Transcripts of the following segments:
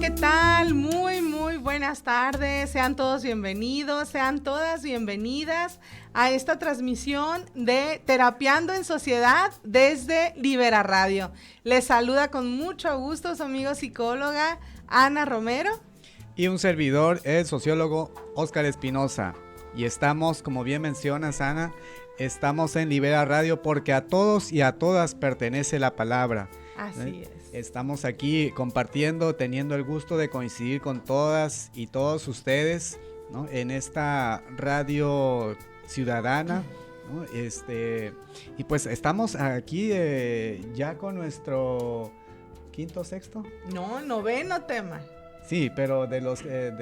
¿qué tal? Muy buenas tardes. Sean todos bienvenidos, sean todas bienvenidas a esta transmisión de Terapiando en Sociedad desde Libera Radio. Les saluda con mucho gusto su amigo psicóloga Ana Romero. Y un servidor, el sociólogo Óscar Espinosa. Y estamos, como bien mencionas, Ana, estamos en Libera Radio porque a todos y a todas pertenece la palabra. Así es. Estamos aquí compartiendo, teniendo el gusto de coincidir con todas y todos ustedes, ¿no? En esta radio ciudadana, ¿no? Y pues estamos aquí ya con nuestro sexto. No, noveno tema. Sí, pero de los de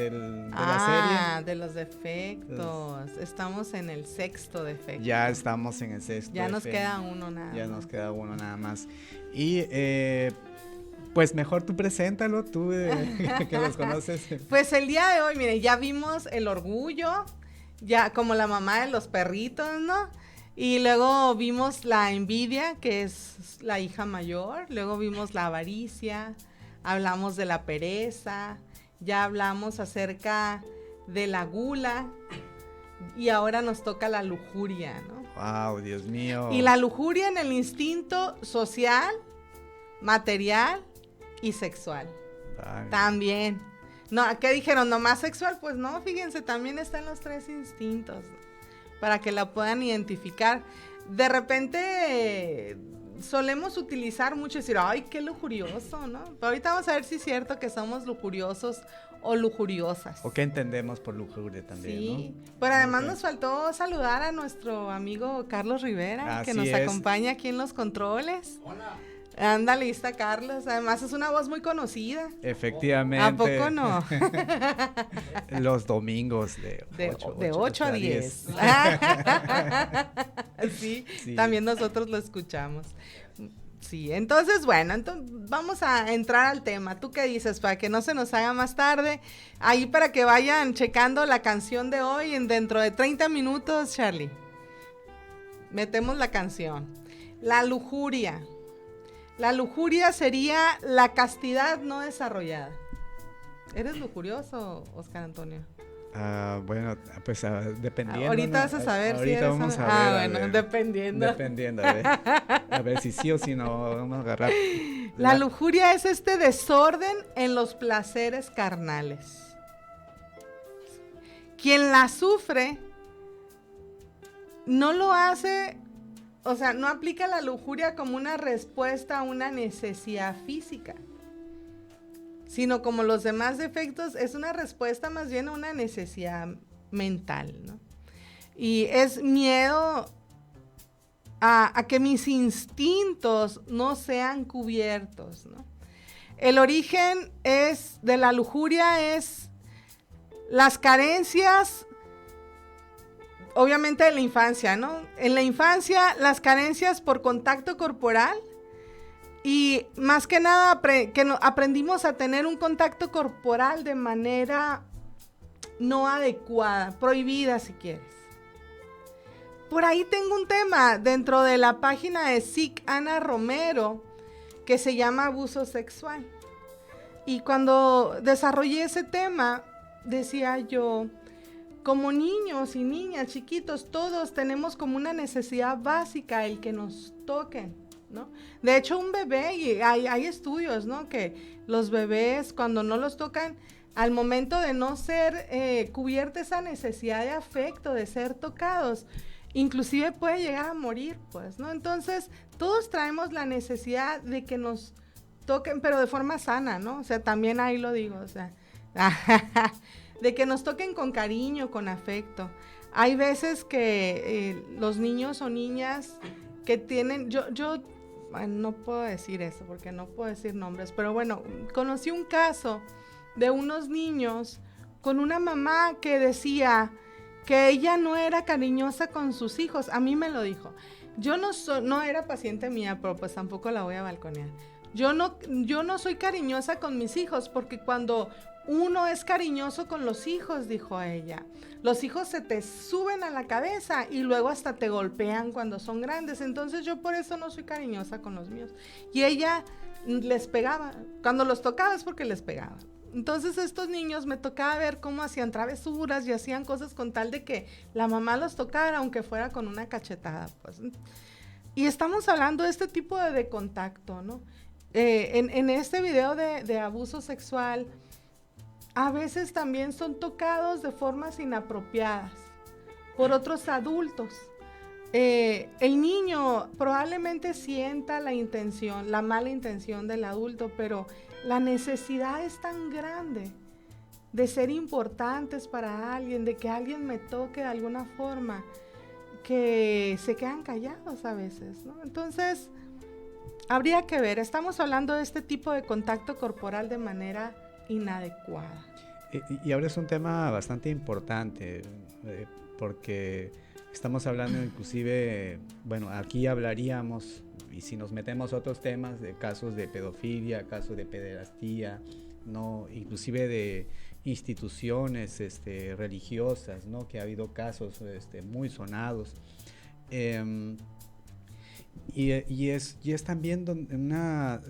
la serie. De los defectos. Estamos en el sexto defecto. Ya estamos en el sexto. Ya nos queda uno nada más. Ya nos queda uno nada más. Y pues mejor tú preséntalo, tú que los conoces. Pues el día de hoy, miren, ya vimos el orgullo, ya como la mamá de los perritos, ¿no? Y luego vimos la envidia, que es la hija mayor. Luego vimos la avaricia. Hablamos de la pereza, ya hablamos acerca de la gula y ahora nos toca la lujuria, ¿no? ¡Wow, Dios mío! Y la lujuria en el instinto social, material y sexual. Ay. También. No, ¿qué dijeron? ¿Nomás sexual? Pues no, fíjense, también están los tres instintos, ¿no? Para que la puedan identificar. De repente solemos utilizar mucho decir, ay, qué lujurioso, ¿no? Pero ahorita vamos a ver si es cierto que somos lujuriosos o lujuriosas. O qué entendemos por lujuria también, sí, ¿no? pero además nos faltó saludar a nuestro amigo Carlos Rivera, que nos acompaña aquí en los controles. Hola. Ándale, ahí está Carlos, además es una voz muy conocida. Efectivamente. ¿A poco no? Los domingos de 8 a 10. Sí, sí, también nosotros lo escuchamos. Sí, entonces, bueno, vamos a entrar al tema. ¿Tú qué dices? Para que no se nos haga más tarde. Ahí para que vayan checando la canción de hoy dentro de 30 minutos, Charlie. Metemos la canción. La lujuria. La lujuria sería la castidad no desarrollada. ¿Eres lujurioso, Oscar Antonio? Bueno, pues dependiendo. Ahorita vas a saber si eres. Vamos a ver, bueno, dependiendo. Dependiendo, a ver si sí o si no vamos a agarrar. La lujuria es este desorden en los placeres carnales. Quien la sufre no lo hace, o sea, no aplica la lujuria como una respuesta a una necesidad física, sino como los demás defectos, es una respuesta más bien a una necesidad mental, ¿no? Y es miedo a que mis instintos no sean cubiertos, ¿no? El origen de la lujuria es las carencias, obviamente de la infancia, ¿no? En la infancia, las carencias por contacto corporal. Y más que nada aprendimos a tener un contacto corporal de manera no adecuada, prohibida si quieres. Por ahí tengo un tema dentro de la página de Psic Ana Romero que se llama abuso sexual. Y cuando desarrollé ese tema, decía yo, como niños y niñas chiquitos, todos tenemos como una necesidad básica el que nos toquen, ¿no? De hecho, un bebé, y hay estudios, ¿no? Que los bebés cuando no los tocan, al momento de no ser cubierta esa necesidad de afecto, de ser tocados, inclusive puede llegar a morir, pues, ¿no? Entonces, todos traemos la necesidad de que nos toquen, pero de forma sana, ¿no? O sea, también ahí lo digo, o sea, de que nos toquen con cariño, con afecto. Hay veces que los niños o niñas que tienen, no puedo decir eso porque no puedo decir nombres, pero bueno, conocí un caso de unos niños con una mamá que decía que ella no era cariñosa con sus hijos. A mí me lo dijo. Yo no era paciente mía, pero pues tampoco la voy a balconear. Yo no soy cariñosa con mis hijos porque cuando uno es cariñoso con los hijos, dijo ella, los hijos se te suben a la cabeza y luego hasta te golpean cuando son grandes, entonces yo por eso no soy cariñosa con los míos. Y ella les pegaba, cuando los tocaba es porque les pegaba. Entonces estos niños me tocaba ver cómo hacían travesuras y hacían cosas con tal de que la mamá los tocara, aunque fuera con una cachetada, pues. Y estamos hablando de este tipo de contacto, ¿no? En este video de abuso sexual, a veces también son tocados de formas inapropiadas por otros adultos. El niño probablemente sienta la mala intención del adulto, pero la necesidad es tan grande de ser importantes para alguien, de que alguien me toque de alguna forma, que se quedan callados a veces, ¿no? Entonces, habría que ver, estamos hablando de este tipo de contacto corporal de manera inadecuada. Y ahora es un tema bastante importante, porque estamos hablando inclusive, bueno, aquí hablaríamos, y si nos metemos a otros temas, de casos de pedofilia, casos de pederastía, ¿no? Inclusive de instituciones religiosas, ¿no? Que ha habido casos muy sonados. Y es también una...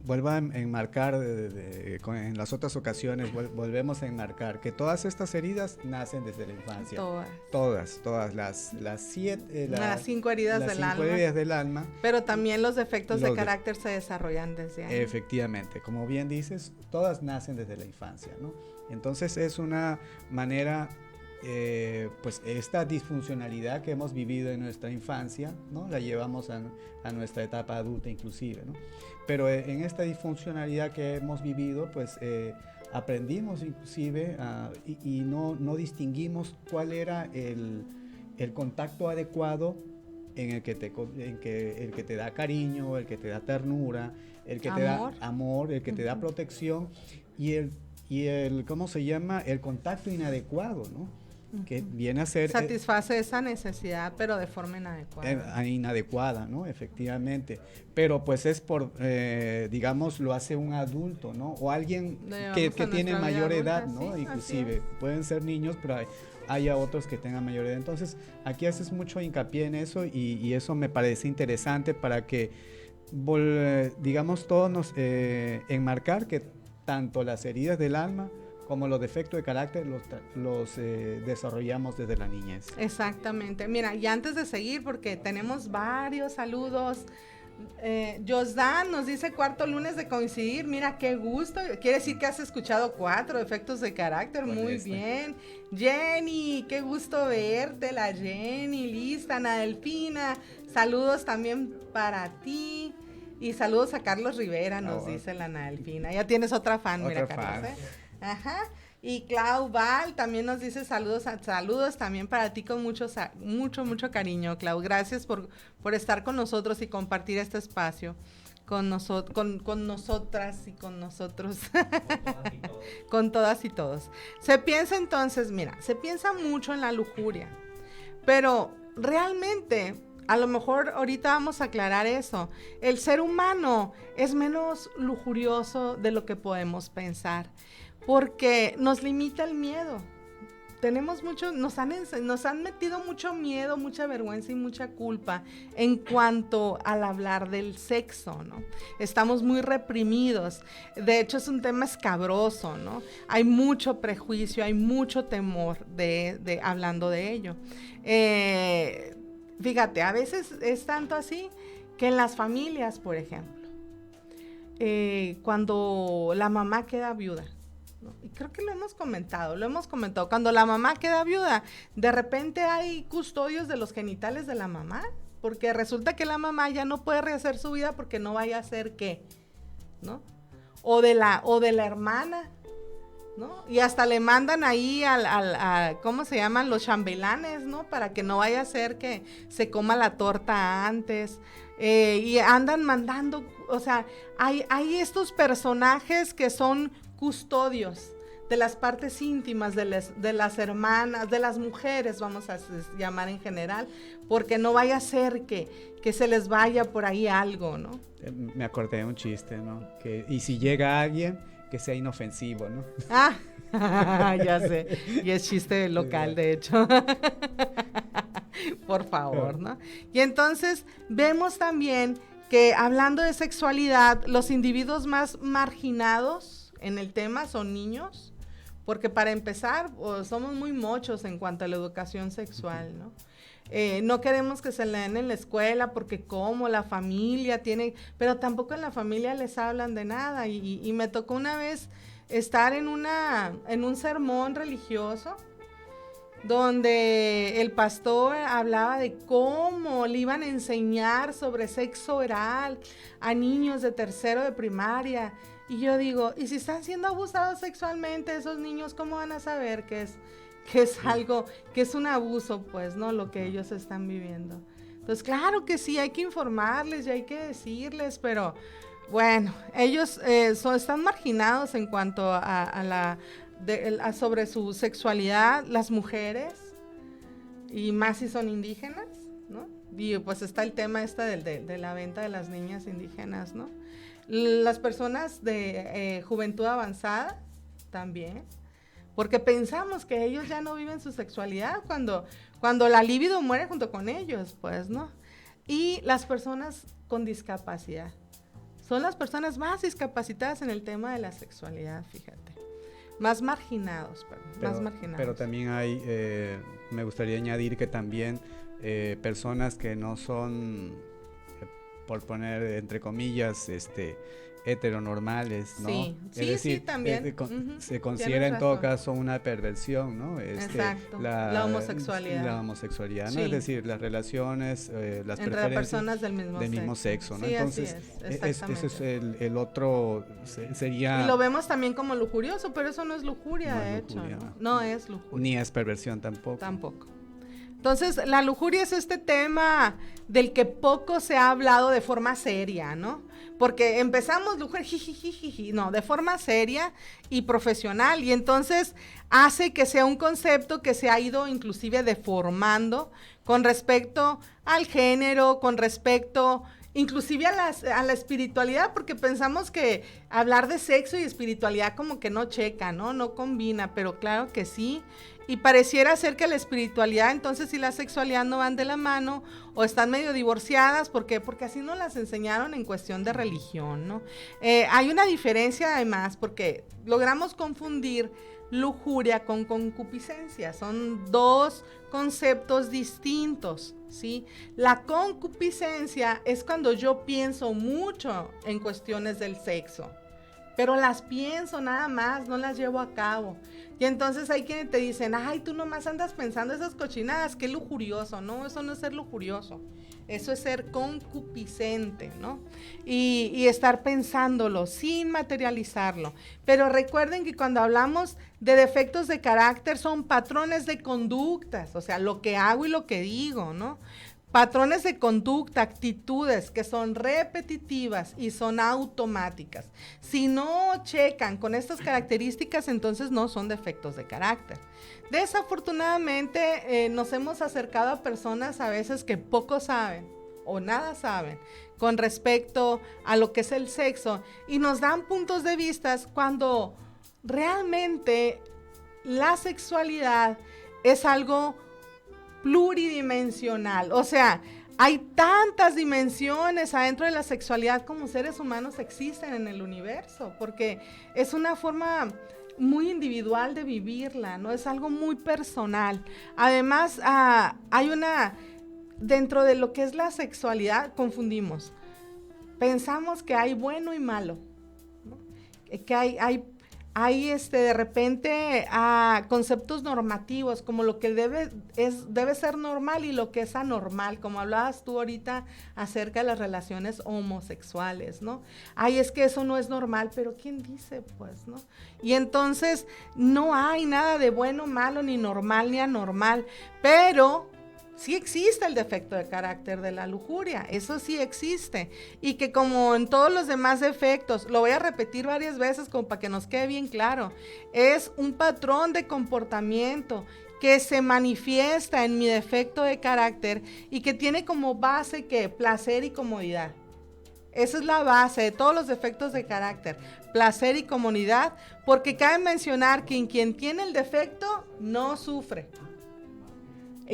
vuelvo a enmarcar, en las otras ocasiones volvemos a enmarcar que todas estas heridas nacen desde la infancia. Todas las 5 heridas del alma. Pero también los defectos de carácter se desarrollan desde ahí. Efectivamente, como bien dices, todas nacen desde la infancia, ¿no? Entonces es una manera, pues esta disfuncionalidad que hemos vivido en nuestra infancia, ¿no? La llevamos a nuestra etapa adulta inclusive, ¿no? Pero en esta disfuncionalidad que hemos vivido, pues aprendimos inclusive y no distinguimos cuál era el contacto adecuado en el que te da cariño, el que te da ternura, el que te da amor, el que te da protección y el ¿cómo se llama? El contacto inadecuado, ¿no? Que viene a ser... Satisface esa necesidad, pero de forma inadecuada. Inadecuada, ¿no? Efectivamente. Pero pues es por, digamos, lo hace un adulto, ¿no? O alguien que tiene mayor edad, ¿no? Sí, inclusive. Pueden ser niños, pero haya otros que tengan mayor edad. Entonces, aquí haces mucho hincapié en eso y eso me parece interesante para que, digamos, todos nos enmarcar que tanto las heridas del alma como los defectos de carácter los desarrollamos desde la niñez. Exactamente. Mira, y antes de seguir, porque tenemos varios saludos, Josdan nos dice 4 lunes de coincidir, mira qué gusto, quiere decir que has escuchado 4 defectos de carácter, muy bien. Jenny, qué gusto verte, la Jenny, lista. Ana Delfina, saludos también para ti. Y saludos a Carlos Rivera, nos dice la Ana Delfina. Ya tienes otra fan, mira, Carlos, Ajá. Y Clau Val también nos dice saludos también para ti con mucho cariño, Clau. Gracias por estar con nosotros y compartir este espacio con nosotras y con nosotros. Con todas y todos. Se piensa entonces, mira, se piensa mucho en la lujuria, pero realmente, a lo mejor ahorita vamos a aclarar eso, el ser humano es menos lujurioso de lo que podemos pensar. Porque nos limita el miedo. Nos han metido mucho miedo, mucha vergüenza y mucha culpa en cuanto al hablar del sexo, ¿no? Estamos muy reprimidos. De hecho, es un tema escabroso, ¿no? Hay mucho prejuicio, hay mucho temor hablando de ello. Fíjate, a veces es tanto así que en las familias, por ejemplo, cuando la mamá queda viuda, y creo que lo hemos comentado, cuando la mamá queda viuda, de repente hay custodios de los genitales de la mamá, porque resulta que la mamá ya no puede rehacer su vida porque no vaya a ser qué, ¿no? O de la hermana, ¿no? Y hasta le mandan ahí ¿cómo se llaman? Los chambelanes, ¿no? Para que no vaya a ser que se coma la torta antes, y andan mandando, o sea, hay estos personajes que son custodios de las partes íntimas de las hermanas, de las mujeres, vamos a llamar en general, porque no vaya a ser que se les vaya por ahí algo, ¿no? Me acordé de un chiste, ¿no? Y si llega alguien, que sea inofensivo, ¿no? Ya sé, y es chiste local, de hecho. Por favor, ¿no? Y entonces vemos también que hablando de sexualidad, los individuos más marginados en el tema son niños, porque para empezar, somos muy mochos en cuanto a la educación sexual, ¿no? No queremos que se lean en la escuela porque como la familia tiene, pero tampoco en la familia les hablan de nada. Y me tocó una vez estar en un sermón religioso donde el pastor hablaba de cómo le iban a enseñar sobre sexo oral a niños de tercero de primaria. Y yo digo, ¿y si están siendo abusados sexualmente esos niños, cómo van a saber que es algo, que es un abuso, pues, ¿no? Lo que ellos están viviendo. Entonces, claro que sí, hay que informarles y hay que decirles, pero bueno, ellos están marginados en cuanto sobre su sexualidad, las mujeres, y más si son indígenas, ¿no? Y pues está el tema de la venta de las niñas indígenas, ¿no? Las personas de juventud avanzada también, porque pensamos que ellos ya no viven su sexualidad cuando la libido muere junto con ellos, pues, ¿no? Y las personas con discapacidad. Son las personas más discapacitadas en el tema de la sexualidad, fíjate. Más marginados, más marginados. Pero también hay, me gustaría añadir que también personas que no son, por poner entre comillas, heteronormales, ¿no? Sí, es decir, sí, también. Se considera en todo caso una perversión, ¿no? Exacto, la homosexualidad. La homosexualidad, ¿no? Sí. Es decir, las relaciones, las entre preferencias personas del mismo sexo, ¿no? Sí, entonces, ese es el otro, sería... Y lo vemos también como lujurioso, pero eso no es lujuria, no de es hecho, lujuria, ¿no? No es lujuria. Ni es perversión tampoco. Tampoco. Entonces, la lujuria es este tema del que poco se ha hablado de forma seria, ¿no? Porque empezamos lujuria, jijijiji, no, de forma seria y profesional, y entonces hace que sea un concepto que se ha ido inclusive deformando con respecto al género, con respecto inclusive a la espiritualidad, porque pensamos que hablar de sexo y espiritualidad como que no checa, ¿no? No combina, pero claro que sí. Y pareciera ser que la espiritualidad entonces y la sexualidad no van de la mano o están medio divorciadas. ¿Por qué? Porque así nos las enseñaron en cuestión de religión, ¿no? Hay una diferencia además porque logramos confundir lujuria con concupiscencia. Son dos conceptos distintos, ¿sí? La concupiscencia es cuando yo pienso mucho en cuestiones del sexo, pero las pienso nada más, no las llevo a cabo. Y entonces hay quienes te dicen, ay, tú nomás andas pensando esas cochinadas, qué lujurioso. No, eso no es ser lujurioso, eso es ser concupiscente, ¿no? Y estar pensándolo sin materializarlo. Pero recuerden que cuando hablamos de defectos de carácter son patrones de conductas, o sea, lo que hago y lo que digo, ¿no? Patrones de conducta, actitudes que son repetitivas y son automáticas. Si no checan con estas características, entonces no son defectos de carácter. Desafortunadamente, nos hemos acercado a personas a veces que poco saben o nada saben con respecto a lo que es el sexo y nos dan puntos de vista cuando realmente la sexualidad es algo pluridimensional, o sea, hay tantas dimensiones adentro de la sexualidad como seres humanos existen en el universo, porque es una forma muy individual de vivirla, ¿no? Es algo muy personal. Además, dentro de lo que es la sexualidad, confundimos. Pensamos que hay bueno y malo, ¿no? Que hay de repente conceptos normativos como lo que debe ser normal y lo que es anormal, como hablabas tú ahorita acerca de las relaciones homosexuales, ¿no? Ay, es que eso no es normal, pero ¿quién dice, pues, no? Y entonces no hay nada de bueno, malo, ni normal, ni anormal, pero sí existe el defecto de carácter de la lujuria, eso sí existe, y que como en todos los demás defectos, lo voy a repetir varias veces como para que nos quede bien claro, es un patrón de comportamiento que se manifiesta en mi defecto de carácter y que tiene como base que placer y comodidad. Esa es la base de todos los defectos de carácter, placer y comodidad, porque cabe mencionar que quien tiene el defecto no sufre.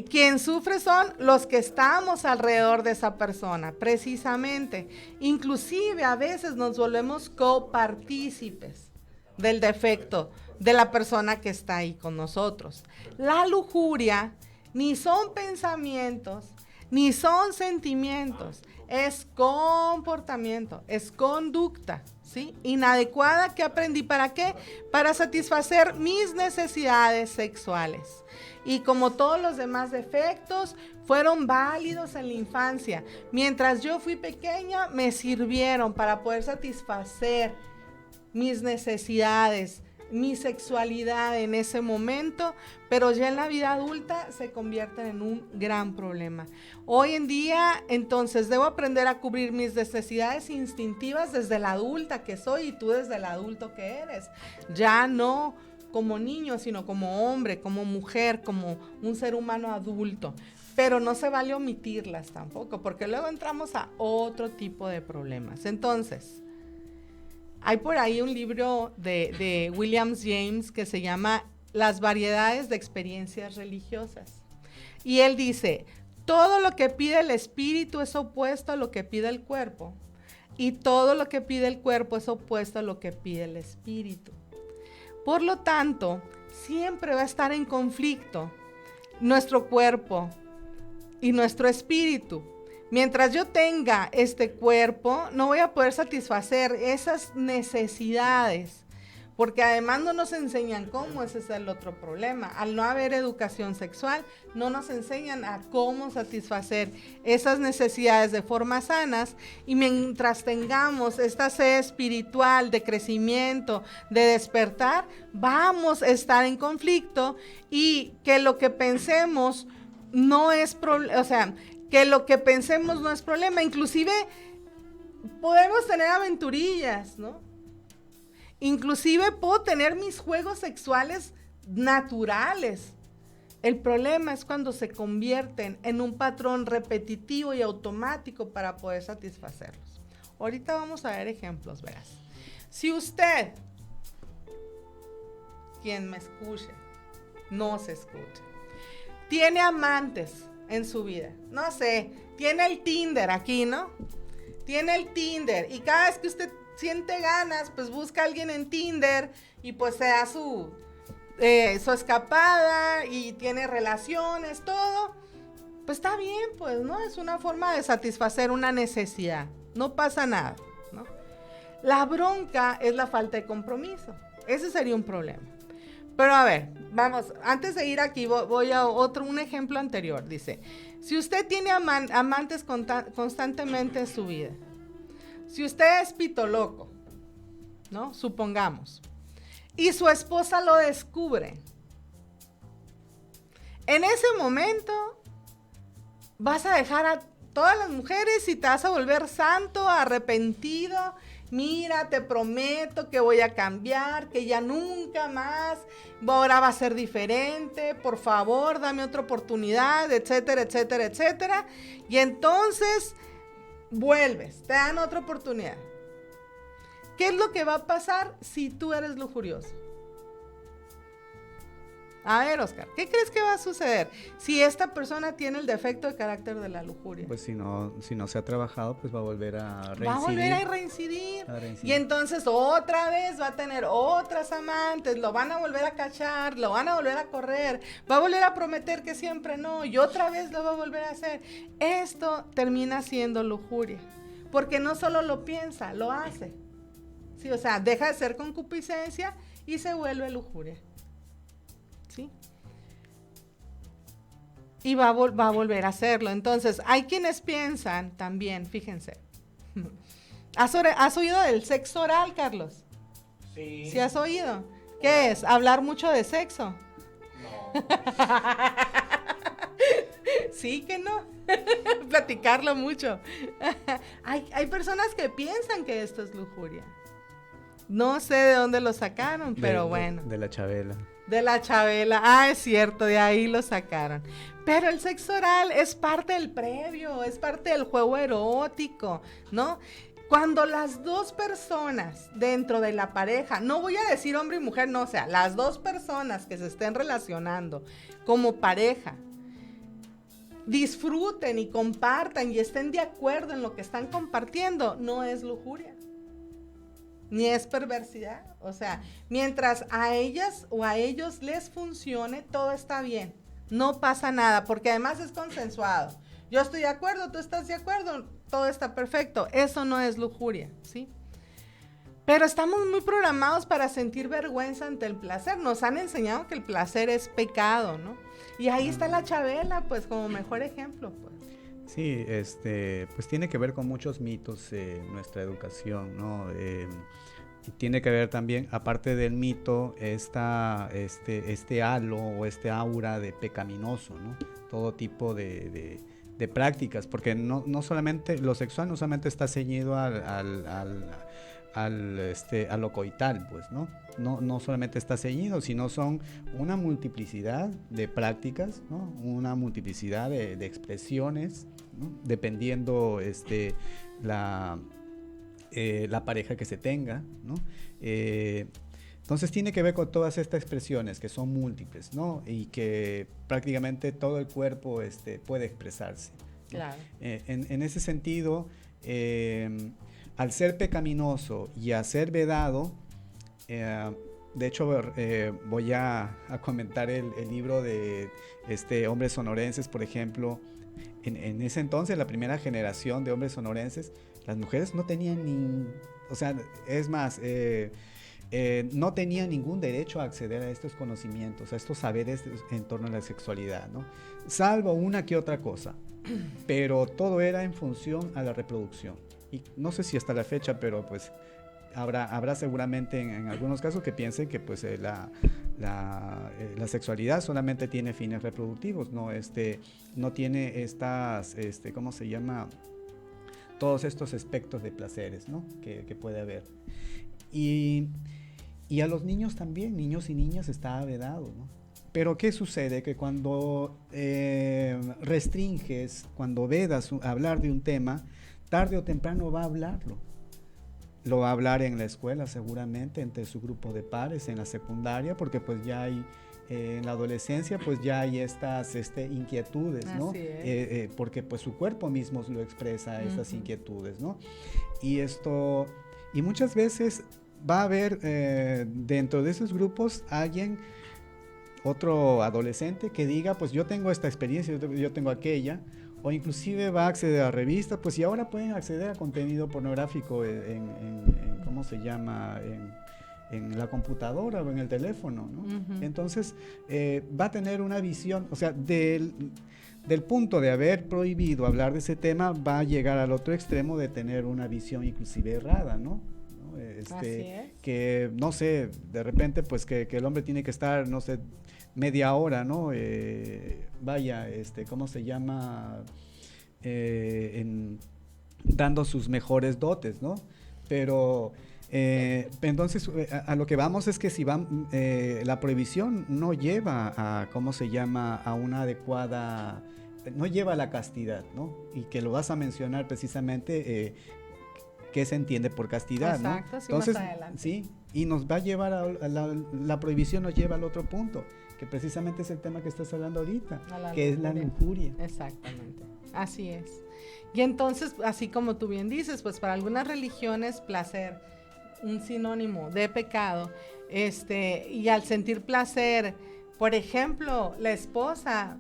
Quien sufre son los que estamos alrededor de esa persona, precisamente. Inclusive a veces nos volvemos copartícipes del defecto de la persona que está ahí con nosotros. La lujuria ni son pensamientos, ni son sentimientos, es comportamiento, es conducta, ¿sí? Inadecuada que aprendí, ¿para qué? Para satisfacer mis necesidades sexuales. Y como todos los demás defectos, fueron válidos en la infancia. Mientras yo fui pequeña, me sirvieron para poder satisfacer mis necesidades, mi sexualidad en ese momento, pero ya en la vida adulta se convierten en un gran problema. Hoy en día, entonces, debo aprender a cubrir mis necesidades instintivas desde la adulta que soy y tú desde el adulto que eres. Ya no como niño, sino como hombre, como mujer, como un ser humano adulto. Pero no se vale omitirlas tampoco, porque luego entramos a otro tipo de problemas. Entonces, hay por ahí un libro de William James que se llama Las variedades de experiencias religiosas. Y él dice, todo lo que pide el espíritu es opuesto a lo que pide el cuerpo. Y todo lo que pide el cuerpo es opuesto a lo que pide el espíritu. Por lo tanto, siempre va a estar en conflicto nuestro cuerpo y nuestro espíritu. Mientras yo tenga este cuerpo, no voy a poder satisfacer esas necesidades, porque además no nos enseñan cómo, ese es el otro problema. Al no haber educación sexual, no nos enseñan a cómo satisfacer esas necesidades de forma sanas, y mientras tengamos esta sed espiritual de crecimiento, de despertar, vamos a estar en conflicto, y que lo que pensemos no es problema, o sea, que lo que pensemos no es problema. Inclusive podemos tener aventurillas, ¿no? Inclusive puedo tener mis juegos sexuales naturales. El problema es cuando se convierten en un patrón repetitivo y automático para poder satisfacerlos. Ahorita vamos a ver ejemplos, verás. Si usted, quien me escuche, no se escuche, tiene amantes en su vida, no sé, tiene el Tinder aquí, ¿no? Tiene el Tinder, y cada vez que usted siente ganas, pues busca a alguien en Tinder y pues se da su escapada y tiene relaciones, todo, pues está bien, pues, ¿no? Es una forma de satisfacer una necesidad, no pasa nada, ¿no? La bronca es la falta de compromiso, ese sería un problema. Pero a ver, vamos, antes de ir aquí voy a un ejemplo anterior. Dice, si usted tiene amantes constantemente en su vida, si usted es pito loco, ¿no? Supongamos, y su esposa lo descubre, en ese momento vas a dejar a todas las mujeres y te vas a volver santo, arrepentido. Mira, te prometo que voy a cambiar, que ya nunca más, ahora va a ser diferente, por favor, dame otra oportunidad, etcétera, etcétera, etcétera. Y entonces vuelves, te dan otra oportunidad. ¿Qué es lo que va a pasar si tú eres lujurioso? A ver, Oscar, ¿qué crees que va a suceder si esta persona tiene el defecto de carácter de la lujuria? Pues si no se ha trabajado, pues va a volver a reincidir. Va a volver a reincidir. Y entonces otra vez va a tener otras amantes, lo van a volver a cachar, lo van a volver a correr, va a volver a prometer que siempre no, y otra vez lo va a volver a hacer. Esto termina siendo lujuria, porque no solo lo piensa, lo hace. Sí, o sea, deja de ser concupiscencia y se vuelve lujuria. ¿Sí? Y va a volver a hacerlo. Entonces, hay quienes piensan también, fíjense. ¿Has oído del sexo oral, Carlos? Sí. ¿Sí has oído? ¿Qué es? ¿Hablar mucho de sexo? No. Sí que no. Platicarlo mucho. Hay personas que piensan que esto es lujuria. No sé de dónde lo sacaron, pero bueno. De la Chabela. De la Chabela, es cierto, de ahí lo sacaron. Pero el sexo oral es parte del previo, es parte del juego erótico, ¿no? Cuando las dos personas dentro de la pareja, no voy a decir hombre y mujer, no, o sea, las dos personas que se estén relacionando como pareja, disfruten y compartan y estén de acuerdo en lo que están compartiendo, no es lujuria, ni es perversidad. O sea, mientras a ellas o a ellos les funcione, todo está bien, no pasa nada, porque además es consensuado. Yo estoy de acuerdo, tú estás de acuerdo, todo está perfecto. Eso no es lujuria, ¿sí? Pero estamos muy programados para sentir vergüenza ante el placer. Nos han enseñado que el placer es pecado, ¿no? Y ahí está la Chabela, pues, como mejor ejemplo, pues. Sí, pues tiene que ver con muchos mitos nuestra educación, ¿no? Tiene que ver también, aparte del mito, este halo o este aura de pecaminoso, ¿no? Todo tipo de prácticas, porque no solamente, lo sexual no solamente está ceñido a lo coital, pues, ¿no? No solamente está ceñido, sino son una multiplicidad de prácticas, ¿no? Una multiplicidad de expresiones, ¿no? Dependiendo la pareja que se tenga, ¿no? Entonces tiene que ver con todas estas expresiones que son múltiples, ¿no? Y que prácticamente todo el cuerpo puede expresarse, ¿no? Claro. En ese sentido, al ser pecaminoso y a ser vedado, de hecho voy a comentar el libro de Hombres Sonorenses, por ejemplo. En ese entonces, la primera generación de hombres sonorenses, las mujeres no tenían o sea, es más, no tenían ningún derecho a acceder a estos conocimientos, a estos saberes en torno a la sexualidad, ¿no? Salvo una que otra cosa, pero todo era en función a la reproducción. Y no sé si hasta la fecha, pero pues habrá seguramente en algunos casos que piensen que pues la sexualidad solamente tiene fines reproductivos, no tiene estas, ¿cómo se llama? Todos estos aspectos de placeres, ¿no? que puede haber. Y a los niños también, niños y niñas, está vedado, ¿no? Pero ¿qué sucede? Que cuando restringes, cuando vedas hablar de un tema, tarde o temprano va a hablarlo. Lo va a hablar en la escuela seguramente, entre su grupo de pares, en la secundaria, porque pues ya hay, en la adolescencia pues ya hay estas inquietudes, ¿no? Así es. Porque pues su cuerpo mismo lo expresa, estas inquietudes, ¿no? Y muchas veces va a haber dentro de esos grupos alguien, otro adolescente que diga, pues yo tengo esta experiencia, yo tengo aquella, o inclusive va a acceder a revistas, pues y ahora pueden acceder a contenido pornográfico ¿cómo se llama? En la computadora o en el teléfono, ¿no? Entonces va a tener una visión, o sea, del punto de haber prohibido hablar de ese tema, va a llegar al otro extremo de tener una visión inclusive errada, ¿no? Así es. Que, no sé, de repente, pues que el hombre tiene que estar, no sé, media hora, ¿no? ¿Cómo se llama? Dando sus mejores dotes, ¿no? Pero entonces a lo que vamos es que si la prohibición no lleva a, ¿cómo se llama? A una adecuada, no lleva a la castidad, ¿no? Y que lo vas a mencionar precisamente, qué se entiende por castidad, exacto, ¿no? sí, Entonces, más adelante. sí, y nos va a llevar la prohibición nos lleva al otro punto, que precisamente es el tema que estás hablando ahorita, que es la lujuria. Exactamente, así es. Y entonces, así como tú bien dices, pues para algunas religiones placer, un sinónimo de pecado, y al sentir placer, por ejemplo, la esposa,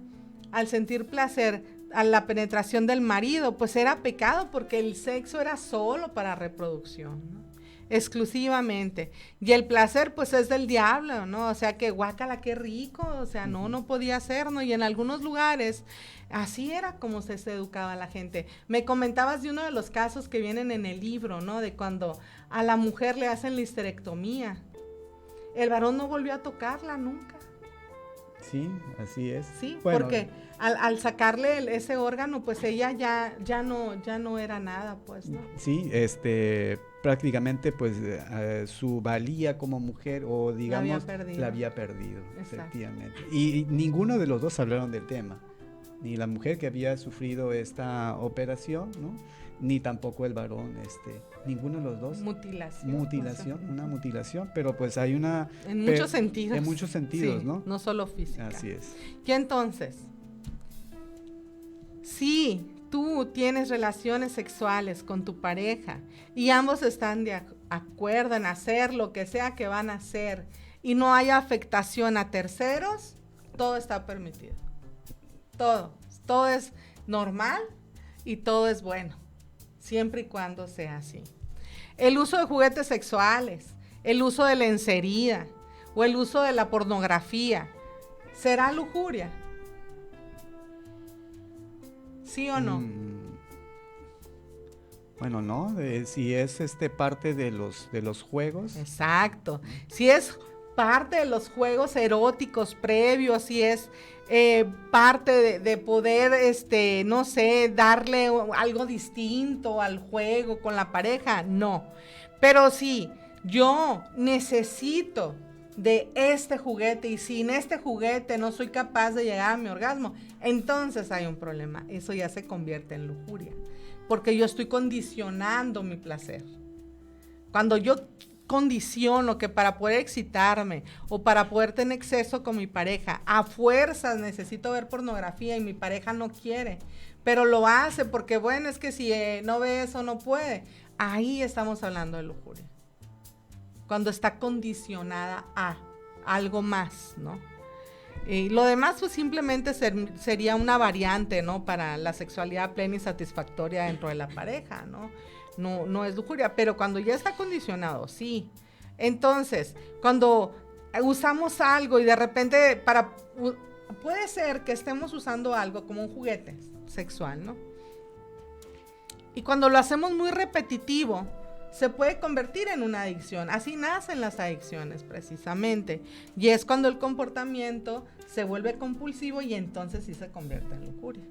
al sentir placer a la penetración del marido, pues era pecado porque el sexo era solo para reproducción, ¿no? Exclusivamente. Y el placer pues es del diablo, ¿no? O sea, que guácala, qué rico, o sea, no podía ser, ¿no? Y en algunos lugares así era como se educaba a la gente. Me comentabas de uno de los casos que vienen en el libro, ¿no? De cuando a la mujer le hacen la histerectomía. El varón no volvió a tocarla nunca. Sí, así es. Sí, bueno, porque al sacarle ese órgano, pues ella ya no era nada, pues, ¿no? Sí, prácticamente pues su valía como mujer, o digamos, la había perdido, efectivamente. Y ninguno de los dos hablaron del tema, ni la mujer que había sufrido esta operación, ¿no? Ni tampoco el varón, ninguno de los dos. Mutilación, una mutilación, pero pues hay una... En muchos sentidos. En muchos sentidos, sí, ¿no? No solo física. Así es. Y entonces, Si tú tienes relaciones sexuales con tu pareja y ambos están de acuerdo en hacer lo que sea que van a hacer y no hay afectación a terceros, todo está permitido. Todo es normal y todo es bueno, siempre y cuando sea así. El uso de juguetes sexuales, el uso de lencería o el uso de la pornografía, ¿será lujuria? ¿Sí o no? Bueno, no, si es parte de los juegos. Exacto. Si es parte de los juegos eróticos previos, si es parte de poder, no sé, darle algo distinto al juego con la pareja, no. Pero si yo necesito de este juguete y sin este juguete no soy capaz de llegar a mi orgasmo, entonces hay un problema. Eso ya se convierte en lujuria, porque yo estoy condicionando mi placer. Cuando yo condiciono que para poder excitarme o para poder tener exceso con mi pareja, a fuerzas necesito ver pornografía y mi pareja no quiere, pero lo hace porque, bueno, es que si no ve eso no puede. Ahí estamos hablando de lujuria. Cuando está condicionada a algo más, ¿no? Y lo demás pues simplemente sería una variante, ¿no? Para la sexualidad plena y satisfactoria dentro de la pareja, ¿no? No es lujuria, pero cuando ya está condicionado, sí. Entonces, cuando usamos algo y de repente puede ser que estemos usando algo como un juguete sexual, ¿no? Y cuando lo hacemos muy repetitivo, se puede convertir en una adicción. Así nacen las adicciones precisamente. Y es cuando el comportamiento se vuelve compulsivo y entonces sí se convierte en lujuria.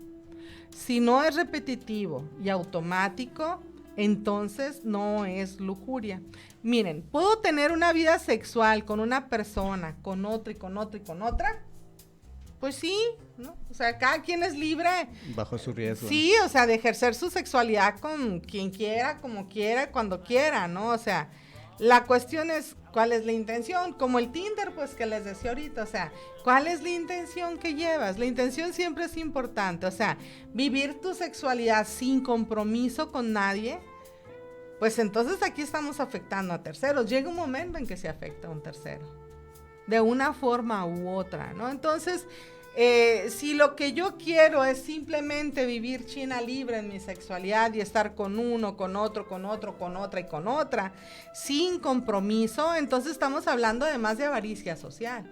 Si no es repetitivo y automático, entonces no es lujuria. Miren, puedo tener una vida sexual con una persona, con otra y con otra y con otra. Pues sí, ¿no? O sea, cada quien es libre. Bajo su riesgo. Sí, o sea, de ejercer su sexualidad con quien quiera, como quiera, cuando quiera, ¿no? O sea, la cuestión es cuál es la intención, como el Tinder, pues que les decía ahorita, o sea, ¿cuál es la intención que llevas? La intención siempre es importante, o sea, vivir tu sexualidad sin compromiso con nadie, pues entonces aquí estamos afectando a terceros. Llega un momento en que se afecta a un tercero, de una forma u otra, ¿no? Entonces, si lo que yo quiero es simplemente vivir china libre en mi sexualidad y estar con uno, con otro, con otro, con otra y con otra, sin compromiso, entonces estamos hablando además de avaricia social,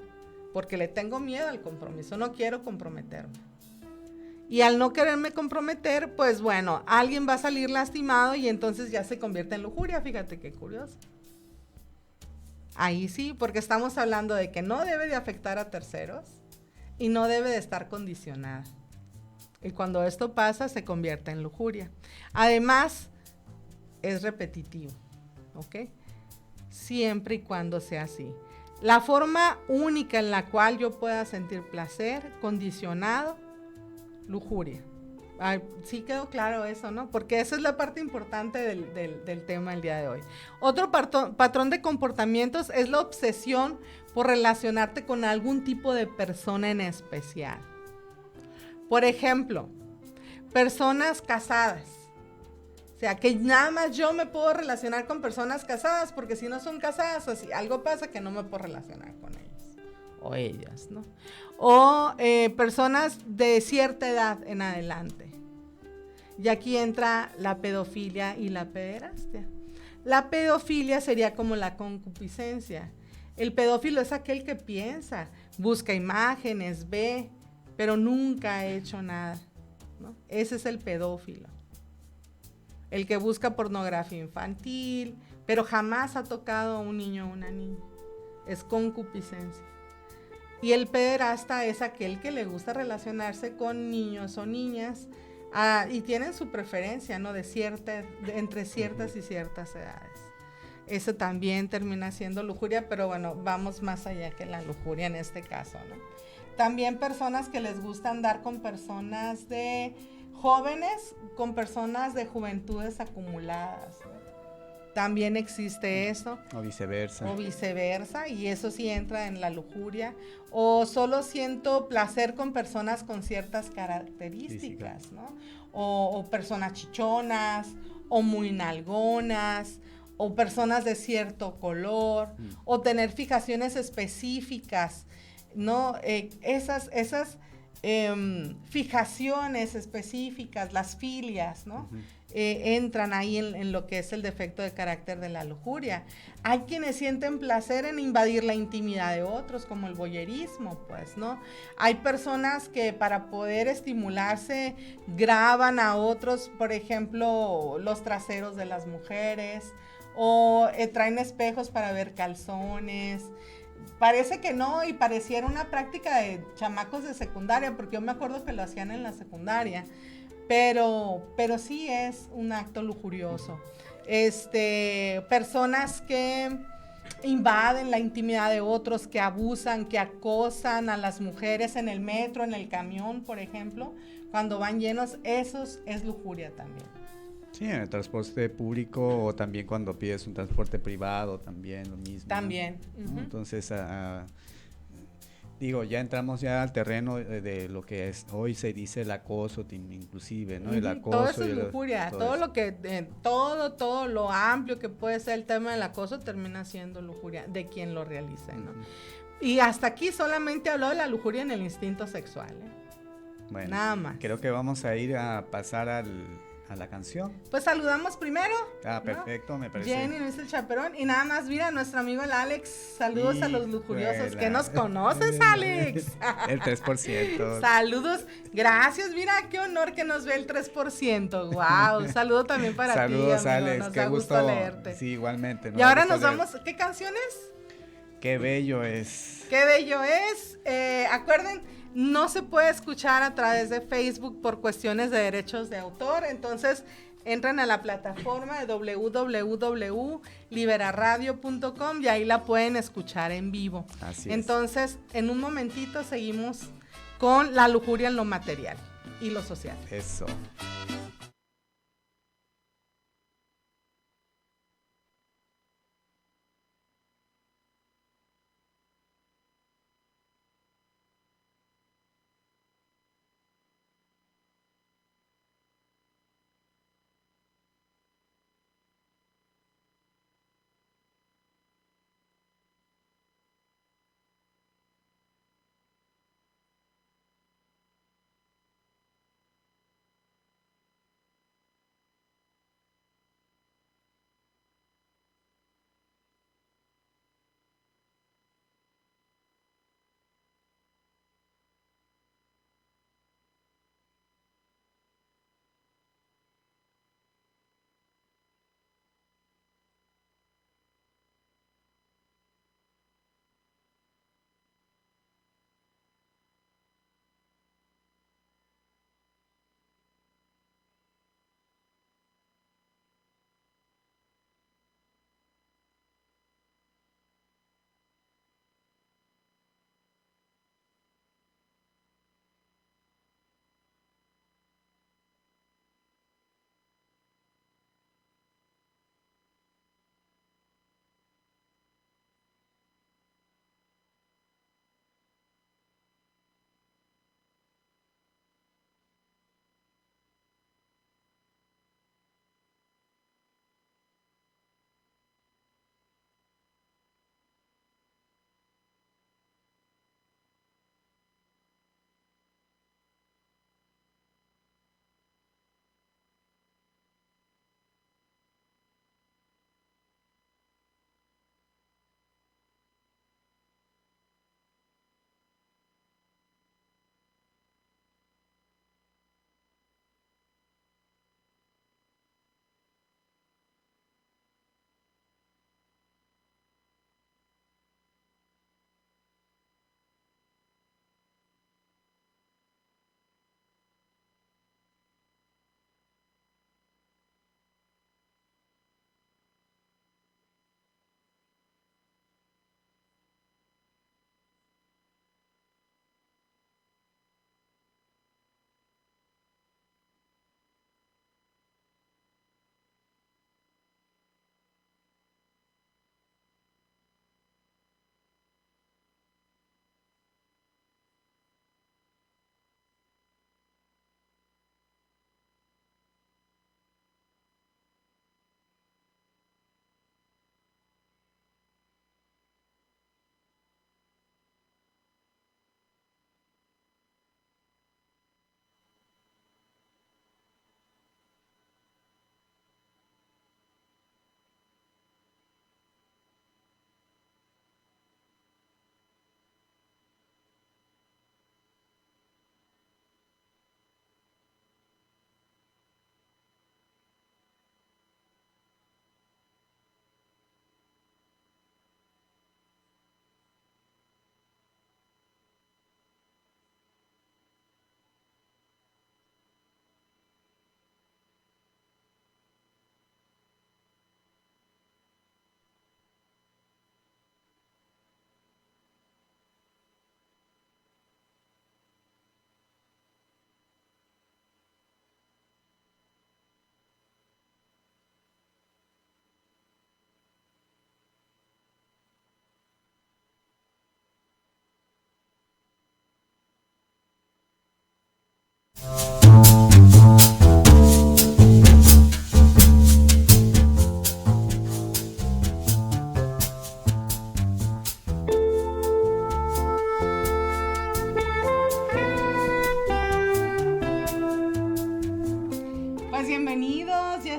porque le tengo miedo al compromiso, no quiero comprometerme. Y al no quererme comprometer, pues bueno, alguien va a salir lastimado y entonces ya se convierte en lujuria, fíjate qué curioso. Ahí sí, porque estamos hablando de que no debe de afectar a terceros y no debe de estar condicionada. Y cuando esto pasa, se convierte en lujuria. Además, es repetitivo, ¿ok? Siempre y cuando sea así. La forma única en la cual yo pueda sentir placer, condicionado, lujuria. Ay, sí quedó claro eso, ¿no? Porque esa es la parte importante del tema del día de hoy. Otro patrón de comportamientos es la obsesión por relacionarte con algún tipo de persona en especial. Por ejemplo, personas casadas. O sea, que nada más yo me puedo relacionar con personas casadas, porque si no son casadas o si algo pasa que no me puedo relacionar con ellos o ellas, ¿no? O personas de cierta edad en adelante. Y aquí entra la pedofilia y la pederastia. La pedofilia sería como la concupiscencia. El pedófilo es aquel que piensa, busca imágenes, ve, pero nunca ha hecho nada, ¿no? Ese es el pedófilo. El que busca pornografía infantil, pero jamás ha tocado a un niño o una niña. Es concupiscencia. Y el pederasta es aquel que le gusta relacionarse con niños o niñas y tienen su preferencia, ¿no? Entre ciertas y ciertas edades. Eso también termina siendo lujuria, pero bueno, vamos más allá que la lujuria en este caso, ¿no? También personas que les gusta andar con personas de jóvenes, con personas de juventudes acumuladas, ¿no? también existe eso. O viceversa. O viceversa, y eso sí entra en la lujuria. O solo siento placer con personas con ciertas características, ¿no? O personas chichonas, o muy nalgonas, o personas de cierto color, o tener fijaciones específicas, ¿no? Esas fijaciones específicas, las filias, ¿no? Entran ahí en lo que es el defecto de carácter de la lujuria. Hay quienes sienten placer en invadir la intimidad de otros, como el voyerismo, pues, ¿no? Hay personas que para poder estimularse graban a otros, por ejemplo, los traseros de las mujeres, o traen espejos para ver calzones. Parece que no, y pareciera una práctica de chamacos de secundaria, porque yo me acuerdo que lo hacían en la secundaria, pero sí es un acto lujurioso. Personas que invaden la intimidad de otros, que abusan, que acosan a las mujeres en el metro, en el camión, por ejemplo, cuando van llenos, eso es lujuria también. Sí, en el transporte público, o también cuando pides un transporte privado, también lo mismo. También. ¿no? Entonces, digo, ya entramos ya al terreno de lo que es hoy se dice el acoso, inclusive, ¿no? El acoso. Todo eso es lujuria, todo lo que, todo lo amplio que puede ser el tema del acoso termina siendo lujuria de quien lo realice, ¿no? Y hasta aquí solamente habló de la lujuria en el instinto sexual, Bueno, nada más. Creo que vamos a ir a pasar a la canción. Pues saludamos primero. Perfecto, ¿no? Me parece. Jenny, Luis el Chaperón. Y nada más, mira, nuestro amigo el Alex. Saludos a los lujuriosos. ¿Que nos conoces, Alex? El 3%. Saludos. Gracias, mira, qué honor que nos ve el 3%. Wow. Saludo también para ti, amigo. Saludos, Alex. Nos qué da gusto leerte. Sí, igualmente. Y ahora nos vamos. ¿Qué canciones? Qué bello es. Qué bello es. Acuerden, no se puede escuchar a través de Facebook por cuestiones de derechos de autor, entonces entran a la plataforma de www.liberaradio.com y ahí la pueden escuchar en vivo. Así entonces, en un momentito seguimos con la lujuria en lo material y lo social. Eso.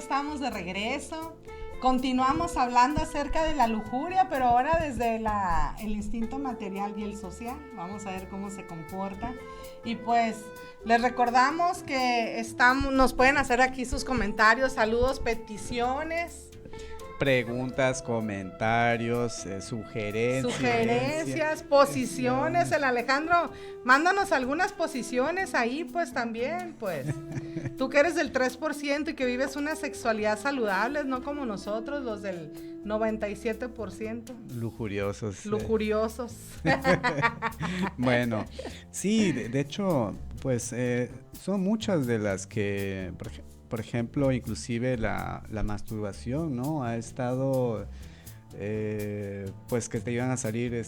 estamos de regreso. Continuamos hablando acerca de la lujuria, pero ahora desde el instinto material y el social. Vamos a ver cómo se comporta. Y pues les recordamos que nos pueden hacer aquí sus comentarios, saludos, peticiones. Preguntas, comentarios, sugerencias, posiciones. El Alejandro, mándanos algunas posiciones ahí, pues también, pues. Tú que eres del 3% y que vives una sexualidad saludable, no como nosotros, los del 97%. Lujuriosos. Lujuriosos. Bueno, sí, de hecho, pues son muchas de las que, por ejemplo, inclusive la masturbación, ¿no? Ha estado, pues que te iban a salir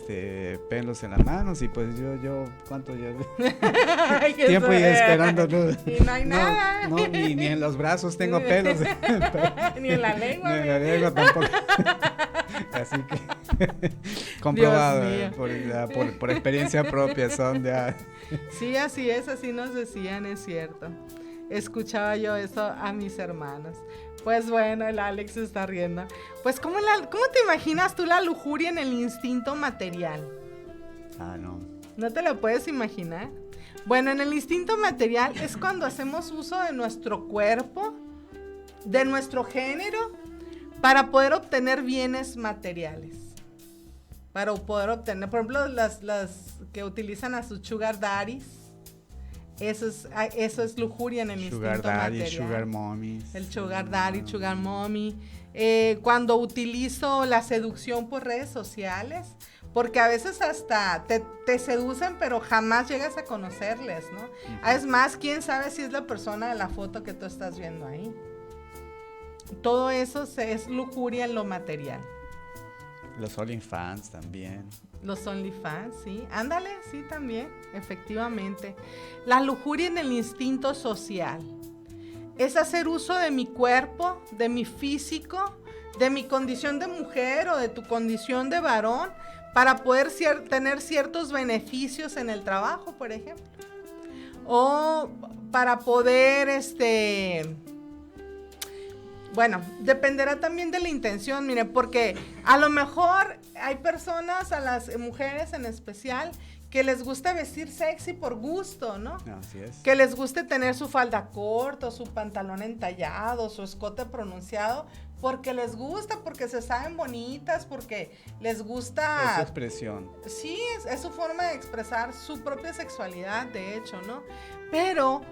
pelos en las manos y pues yo ¿cuánto llevo? Tiempo ya esperando, ¿no? Y no hay nada. No, ni en los brazos tengo pelos. Ni en la lengua. Ni en la lengua tampoco. Así que comprobado por experiencia propia son ya. Sí, así es, así nos decían, es cierto. Escuchaba yo eso a mis hermanos. Pues bueno, el Alex se está riendo. Pues ¿cómo te imaginas tú la lujuria en el instinto material? No. ¿No te lo puedes imaginar? Bueno, en el instinto material es cuando hacemos uso de nuestro cuerpo, de nuestro género, para poder obtener bienes materiales. Para poder obtener, por ejemplo, las que utilizan a sus sugar daddies. Eso es lujuria en el instinto material. Sugar mommy. El sugar daddy, sugar mommy. Cuando utilizo la seducción por redes sociales, porque a veces hasta te seducen, pero jamás llegas a conocerles, ¿no? Es más, quién sabe si es la persona de la foto que tú estás viendo ahí. Todo eso es lujuria en lo material. Los OnlyFans también. Los OnlyFans, sí. Ándale, sí, también, efectivamente. La lujuria en el instinto social es hacer uso de mi cuerpo, de mi físico, de mi condición de mujer o de tu condición de varón para poder tener ciertos beneficios en el trabajo, por ejemplo. O para poder, bueno, dependerá también de la intención, mire, porque a lo mejor hay personas, a las mujeres en especial, que les gusta vestir sexy por gusto, ¿no? Así es. Que les guste tener su falda corta, su pantalón entallado, su escote pronunciado, porque les gusta, porque se saben bonitas, porque les gusta... Es su expresión. Sí, es su forma de expresar su propia sexualidad, de hecho, ¿no? Pero...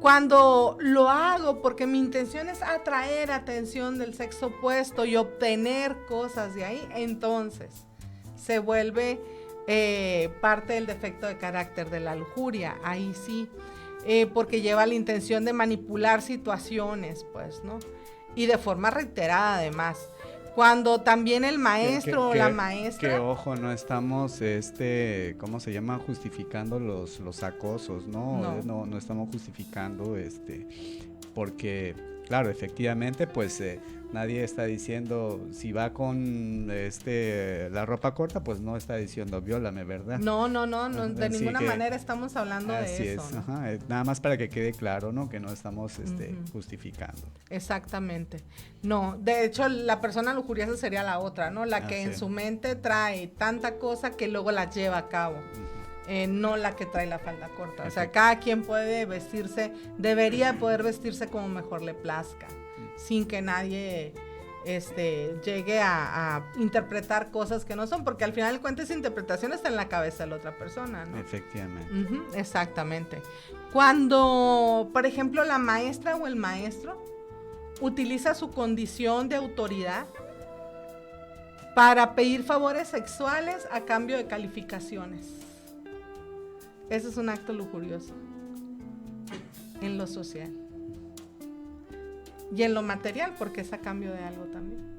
cuando lo hago porque mi intención es atraer atención del sexo opuesto y obtener cosas de ahí, entonces se vuelve parte del defecto de carácter de la lujuria, ahí sí, porque lleva la intención de manipular situaciones, pues, ¿no? Y de forma reiterada además. Cuando también el maestro o la maestra... Que ojo, no estamos, ¿cómo se llama? Justificando los acosos, ¿no? No estamos justificando, porque, claro, efectivamente, pues, nadie está diciendo, si va con, la ropa corta, pues no está diciendo, viólame, ¿verdad? No, de ninguna manera estamos hablando de eso. Así es, ¿no? Nada más para que quede claro, ¿no? Que no estamos, justificando. Exactamente. No, de hecho, la persona lujuriosa sería la otra, ¿no? La que en su mente trae tanta cosa que luego la lleva a cabo. No la que trae la falda corta. O sea, cada quien puede vestirse, debería poder vestirse como mejor le plazca, sin que nadie llegue a interpretar cosas que no son, porque al final de cuentas esa interpretación está en la cabeza de la otra persona, ¿no? Efectivamente. Exactamente. Cuando, por ejemplo, la maestra o el maestro utiliza su condición de autoridad para pedir favores sexuales a cambio de calificaciones. Ese es un acto lujurioso en lo social y en lo material, porque es a cambio de algo también.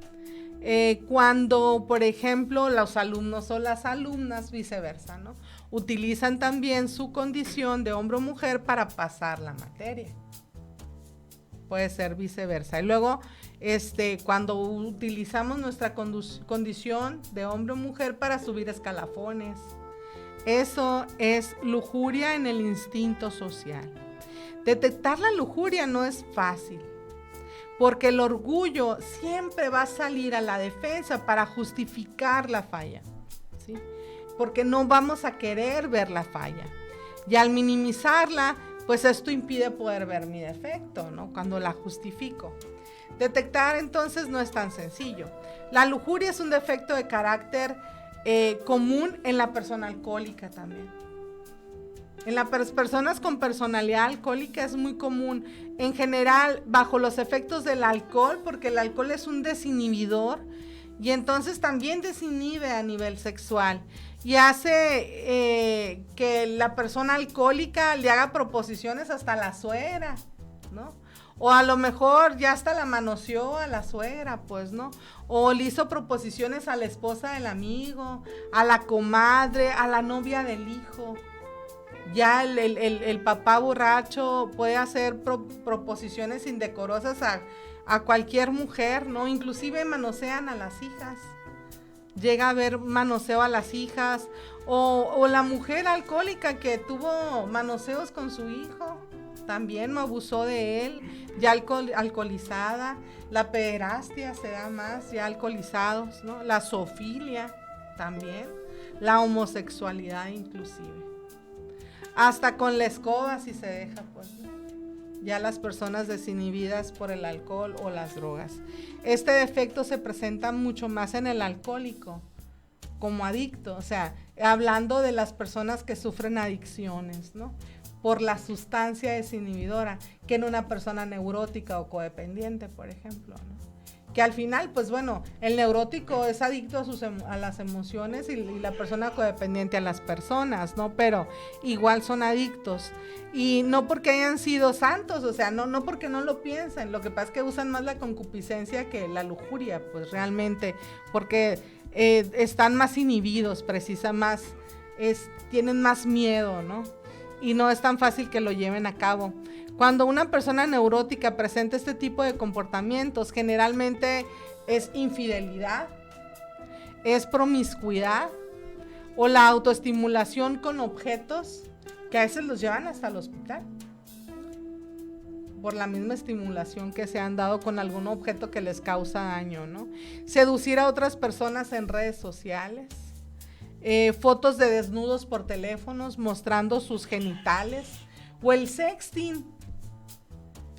Cuando, por ejemplo, los alumnos o las alumnas, viceversa, ¿no? Utilizan también su condición de hombre o mujer para pasar la materia. Puede ser viceversa. Y luego, cuando utilizamos nuestra condición de hombre o mujer para subir escalafones, eso es lujuria en el instinto social. Detectar la lujuria no es fácil, porque el orgullo siempre va a salir a la defensa para justificar la falla, ¿sí? Porque no vamos a querer ver la falla. Y al minimizarla, pues esto impide poder ver mi defecto, ¿no? Cuando la justifico. Detectar entonces no es tan sencillo. La lujuria es un defecto de carácter común en la persona alcohólica también. En las personas con personalidad alcohólica es muy común, en general, bajo los efectos del alcohol, porque el alcohol es un desinhibidor y entonces también desinhibe a nivel sexual y hace que la persona alcohólica le haga proposiciones hasta a la suegra, ¿no? O a lo mejor ya hasta la manoseó a la suegra, pues, ¿no? O le hizo proposiciones a la esposa del amigo, a la comadre, a la novia del hijo. Ya el papá borracho puede hacer proposiciones indecorosas a cualquier mujer, ¿no? Inclusive manosean a las hijas. Llega a haber manoseo a las hijas. O la mujer alcohólica que tuvo manoseos con su hijo, también no abusó de él, ya alcoholizada. La pederastia se da más, ya alcoholizados, ¿no? La zoofilia también. La homosexualidad inclusive. Hasta con la escoba si se deja, pues, ¿no? Ya las personas desinhibidas por el alcohol o las drogas. Este defecto se presenta mucho más en el alcohólico, como adicto, o sea, hablando de las personas que sufren adicciones, ¿no? Por la sustancia desinhibidora, que en una persona neurótica o codependiente, por ejemplo, ¿no? Que al final, pues bueno, el neurótico es adicto a las emociones y la persona codependiente a las personas, ¿no? Pero igual son adictos. Y no porque hayan sido santos, o sea, no porque no lo piensen. Lo que pasa es que usan más la concupiscencia que la lujuria, pues realmente, porque están más inhibidos, tienen más miedo, ¿no? Y no es tan fácil que lo lleven a cabo. Cuando una persona neurótica presenta este tipo de comportamientos, generalmente es infidelidad, es promiscuidad o la autoestimulación con objetos que a veces los llevan hasta el hospital por la misma estimulación que se han dado con algún objeto que les causa daño, ¿no? Seducir a otras personas en redes sociales, fotos de desnudos por teléfonos mostrando sus genitales o el sexting.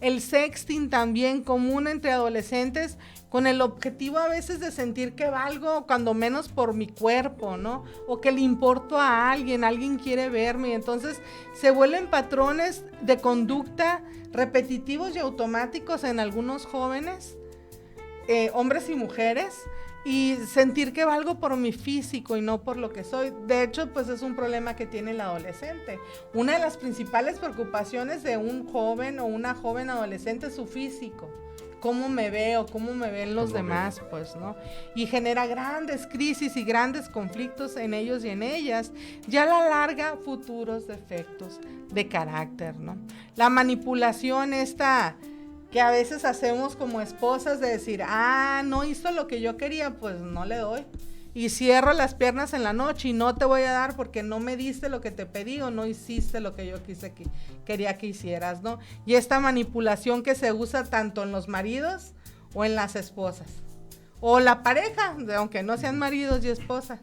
El sexting también común entre adolescentes con el objetivo a veces de sentir que valgo cuando menos por mi cuerpo, ¿no? O que le importo a alguien quiere verme. Entonces se vuelven patrones de conducta repetitivos y automáticos en algunos jóvenes, hombres y mujeres, y sentir que valgo por mi físico y no por lo que soy. De hecho, pues es un problema que tiene el adolescente. Una de las principales preocupaciones de un joven o una joven adolescente es su físico. Cómo me veo, cómo me ven los demás, pues, ¿no? Y genera grandes crisis y grandes conflictos en ellos y en ellas. Ya a la larga, futuros defectos de carácter, ¿no? La manipulación esta que a veces hacemos como esposas de decir, no hizo lo que yo quería, pues no le doy. Y cierro las piernas en la noche y no te voy a dar porque no me diste lo que te pedí o no hiciste lo que yo quería que hicieras, ¿no? Y esta manipulación que se usa tanto en los maridos o en las esposas. O la pareja, aunque no sean maridos y esposas,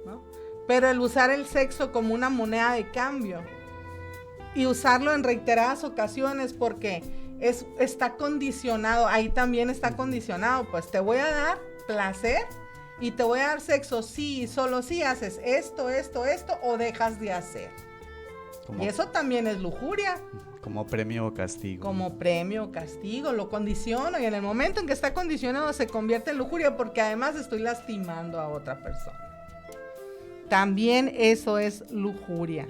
¿no? Pero el usar el sexo como una moneda de cambio y usarlo en reiteradas ocasiones porque está condicionado, ahí también está condicionado, pues te voy a dar placer y te voy a dar sexo sí, solo si haces esto, o dejas de hacer. Y eso también es lujuria. Como premio o castigo. Como premio o castigo, lo condiciono y en el momento en que está condicionado se convierte en lujuria porque además estoy lastimando a otra persona. También eso es lujuria.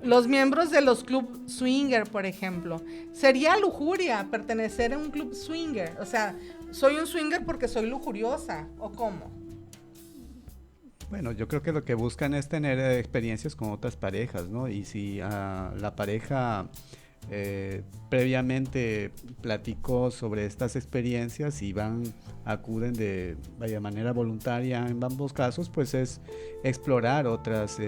Los miembros de los club swinger, por ejemplo, sería lujuria pertenecer a un club swinger. O sea, soy un swinger porque soy lujuriosa, ¿o cómo? Bueno, yo creo que lo que buscan es tener experiencias con otras parejas, ¿no? Y si la pareja previamente platicó sobre estas experiencias y acuden de manera voluntaria en ambos casos, pues es explorar otras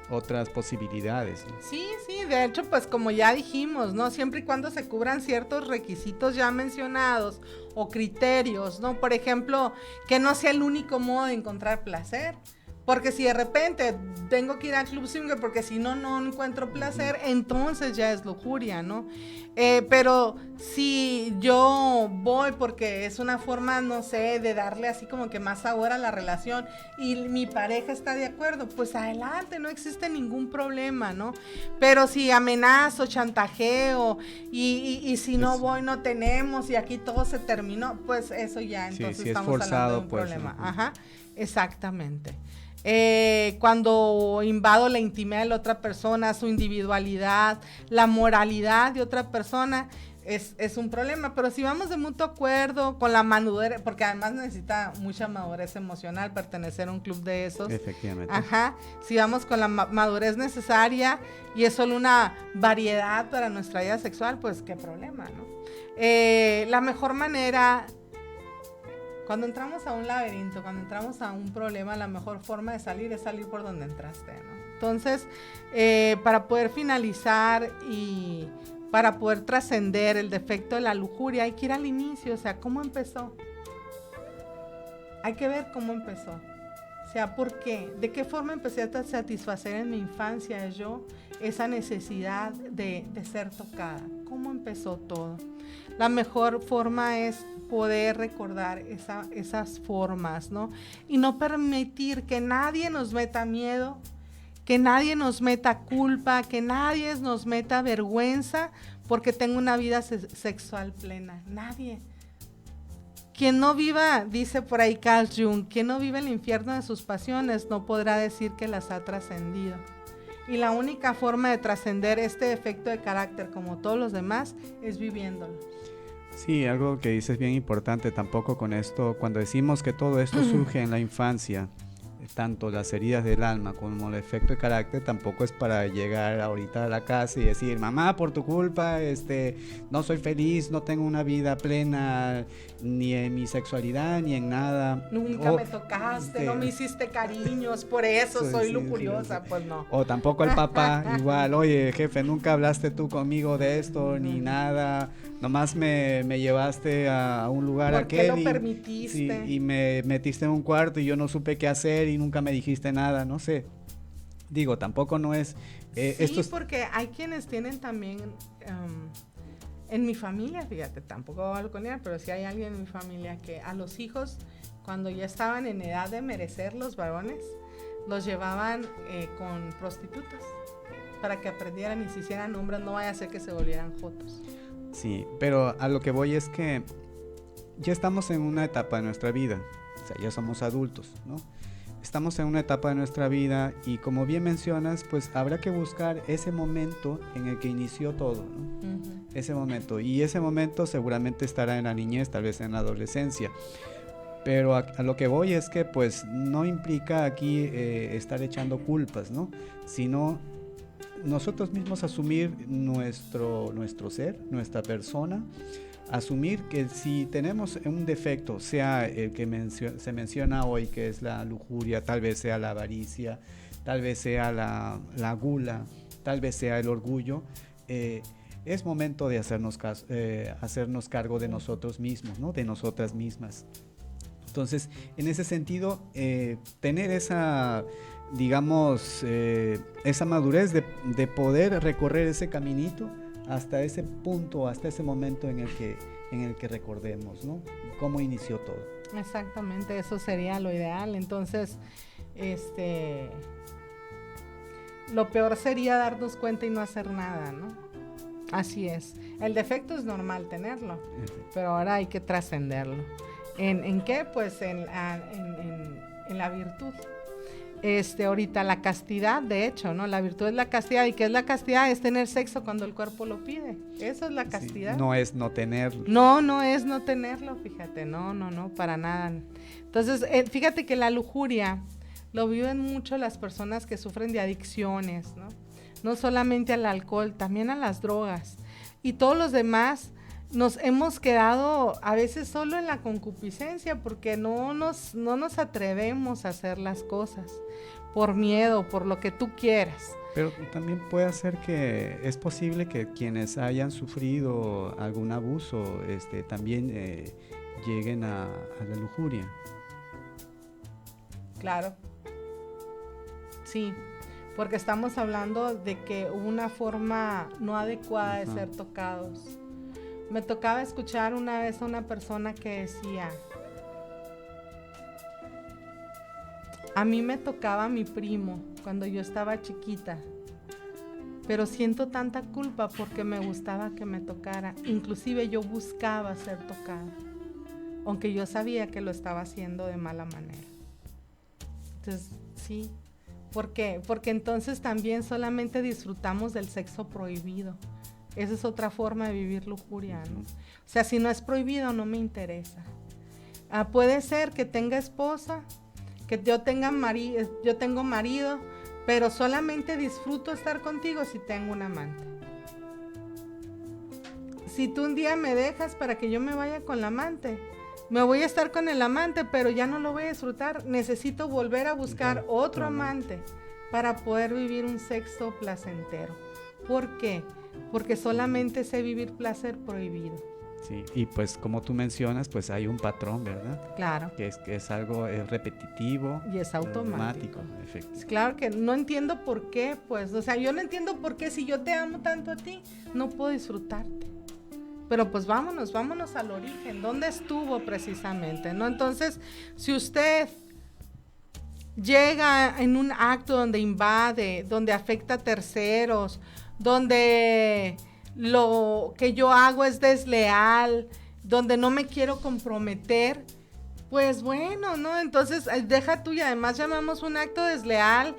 otras posibilidades, ¿no? Sí, de hecho, pues como ya dijimos, ¿no? Siempre y cuando se cubran ciertos requisitos ya mencionados o criterios, ¿no? Por ejemplo, que no sea el único modo de encontrar placer. Porque si de repente tengo que ir al club swinger porque si no, no encuentro placer, entonces ya es lujuria, ¿no? Pero si yo voy porque es una forma, no sé, de darle así como que más sabor a la relación y mi pareja está de acuerdo, pues adelante, no existe ningún problema, ¿no? Pero si amenazo, chantajeo y si no voy no tenemos y aquí todo se terminó, pues eso ya, entonces si es estamos forzado, hablando de un pues, problema. ¿no? Ajá, exactamente. Cuando invado la intimidad de la otra persona, su individualidad, la moralidad de otra persona, es un problema. Pero si vamos de mutuo acuerdo, con la madurez, porque además necesita mucha madurez emocional pertenecer a un club de esos. Efectivamente. Ajá, si vamos con la madurez necesaria y es solo una variedad para nuestra vida sexual, pues qué problema, ¿no? La mejor manera... Cuando entramos a un laberinto, cuando entramos a un problema, la mejor forma de salir es salir por donde entraste, ¿no? Entonces, para poder finalizar y para poder trascender el defecto de la lujuria, hay que ir al inicio, o sea, ¿cómo empezó? Hay que ver cómo empezó. O sea, ¿por qué? ¿De qué forma empecé a satisfacer en mi infancia yo esa necesidad de ser tocada? ¿Cómo empezó todo? La mejor forma es poder recordar esas formas, ¿no? Y no permitir que nadie nos meta miedo, que nadie nos meta culpa, que nadie nos meta vergüenza porque tengo una vida sexual plena. Nadie. Quien no viva, dice por ahí Carl Jung, quien no vive el infierno de sus pasiones no podrá decir que las ha trascendido. Y la única forma de trascender este defecto de carácter, como todos los demás, es viviéndolo. Sí, algo que dices bien importante tampoco con esto, cuando decimos que todo esto surge en la infancia, tanto las heridas del alma como el efecto de carácter, tampoco es para llegar ahorita a la casa y decir, mamá, por tu culpa, no soy feliz, no tengo una vida plena, ni en mi sexualidad, ni en nada. Nunca me tocaste, no me hiciste cariños, por eso soy lujuriosa, pues no. O tampoco el papá, igual, oye, jefe, nunca hablaste tú conmigo de esto, ni nada, nomás me llevaste a un lugar aquel. ¿Por qué lo permitiste? Sí, y me metiste en un cuarto y yo no supe qué hacer y nunca me dijiste nada, no sé. Digo, tampoco no es... sí, porque hay quienes tienen también... en mi familia, fíjate, tampoco hablo con ella, pero sí hay alguien en mi familia que a los hijos, cuando ya estaban en edad de merecer los varones, los llevaban con prostitutas para que aprendieran y se hicieran hombres, no vaya a ser que se volvieran jotos. Sí, pero a lo que voy es que ya estamos en una etapa de nuestra vida, o sea, ya somos adultos, ¿no? Estamos en una etapa de nuestra vida y como bien mencionas, pues habrá que buscar ese momento en el que inició todo, ¿no? Uh-huh. Ese momento, y ese momento seguramente estará en la niñez, tal vez en la adolescencia. Pero a lo que voy es que pues no implica aquí estar echando culpas, ¿no? Sino nosotros mismos asumir nuestro ser, nuestra persona, asumir que si tenemos un defecto, sea el que se menciona hoy, que es la lujuria, tal vez sea la avaricia, tal vez sea la gula, tal vez sea el orgullo, es momento de hacernos cargo de nosotros mismos, ¿no? De nosotras mismas. Entonces, en ese sentido, tener esa, digamos, esa madurez de poder recorrer ese caminito hasta ese punto, hasta ese momento en el que recordemos, ¿no? Cómo inició todo. Exactamente, eso sería lo ideal. Entonces, lo peor sería darnos cuenta y no hacer nada, ¿no? Así es. El defecto es normal tenerlo, pero ahora hay que trascenderlo. ¿En qué? Pues en la virtud. Ahorita la castidad, de hecho, ¿no? La virtud es la castidad. ¿Y qué es la castidad? Es tener sexo cuando el cuerpo lo pide. Eso es la castidad. Sí, no es no tenerlo. No es no tenerlo, fíjate. No, para nada. Entonces, fíjate que la lujuria lo viven mucho las personas que sufren de adicciones, ¿no? No solamente al alcohol, también a las drogas. Y todos los demás nos hemos quedado a veces solo en la concupiscencia porque no nos atrevemos a hacer las cosas. por miedo, por lo que tú quieras. Pero también puede ser que es posible que quienes hayan sufrido algún abuso también lleguen a la lujuria. Claro. Sí, porque estamos hablando de que hubo una forma no adecuada de ser tocados. Me tocaba escuchar una vez a una persona que decía, a mí me tocaba mi primo cuando yo estaba chiquita, pero siento tanta culpa porque me gustaba que me tocara. Inclusive yo buscaba ser tocada, aunque yo sabía que lo estaba haciendo de mala manera. Entonces, sí. ¿Por qué? Porque entonces también solamente disfrutamos del sexo prohibido. Esa es otra forma de vivir lujuria, ¿no? O sea, si no es prohibido, no me interesa. Puede ser que tenga esposa, que yo tengo marido, pero solamente disfruto estar contigo si tengo un amante. Si tú un día me dejas para que yo me vaya con la amante, me voy a estar con el amante, pero ya no lo voy a disfrutar. Necesito volver a buscar otro amante para poder vivir un sexo placentero. ¿Por qué? Porque solamente sé vivir placer prohibido. Sí, y pues como tú mencionas, pues hay un patrón, ¿verdad? Claro. Que es algo repetitivo. Y es automático. Claro que no entiendo por qué, pues, o sea, yo no entiendo por qué si yo te amo tanto a ti, no puedo disfrutarte. Pero pues vámonos al origen, ¿dónde estuvo precisamente, no? Entonces, si usted llega en un acto donde invade, donde afecta a terceros, donde lo que yo hago es desleal, donde no me quiero comprometer, pues bueno, ¿no? Entonces, deja tú, y además llamamos un acto desleal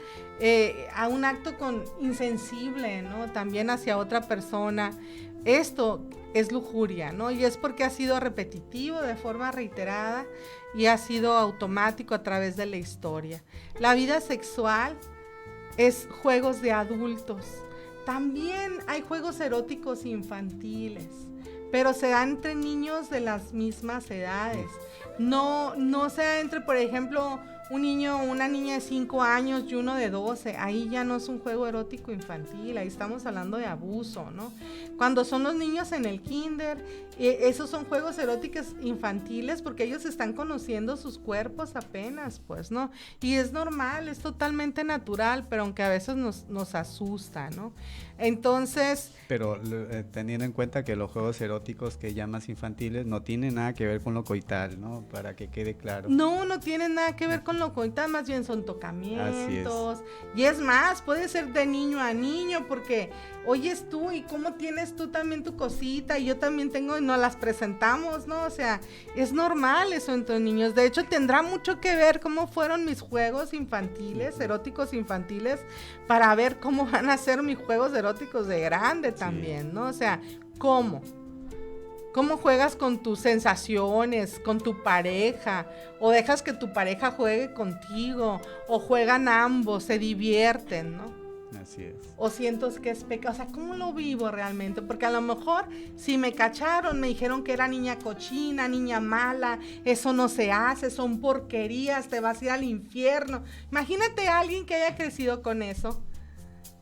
a un acto insensible, ¿no? También hacia otra persona. Esto es lujuria, ¿no? Y es porque ha sido repetitivo de forma reiterada y ha sido automático a través de la historia. La vida sexual es juegos de adultos. También hay juegos eróticos infantiles, pero se da entre niños de las mismas edades. No se da entre, por ejemplo, un niño o una niña de 5 años y uno de 12, ahí ya no es un juego erótico infantil, ahí estamos hablando de abuso, ¿no? Cuando son los niños en el kinder, esos son juegos eróticos infantiles porque ellos están conociendo sus cuerpos apenas, pues, ¿no? Y es normal, es totalmente natural, pero aunque a veces nos asusta, ¿no? Entonces... Pero teniendo en cuenta que los juegos eróticos que llamas infantiles no tienen nada que ver con lo coital, ¿no? Para que quede claro. No tienen nada que ver con lo coital, más bien son tocamientos. Y es más, puede ser de niño a niño, porque oyes tú y cómo tienes tú también tu cosita y yo también tengo y nos las presentamos, ¿no? O sea, es normal eso entre niños. De hecho, tendrá mucho que ver cómo fueron mis juegos infantiles, eróticos infantiles, para ver cómo van a ser mis juegos eróticos de grande también, ¿no? O sea, ¿cómo juegas con tus sensaciones, con tu pareja? O dejas que tu pareja juegue contigo, o juegan ambos, se divierten, ¿no? Así es. O siento que es pecado, o sea, ¿cómo lo vivo realmente? Porque a lo mejor si me cacharon, me dijeron que era niña cochina, niña mala, eso no se hace, son porquerías, te vas a ir al infierno. Imagínate a alguien que haya crecido con eso.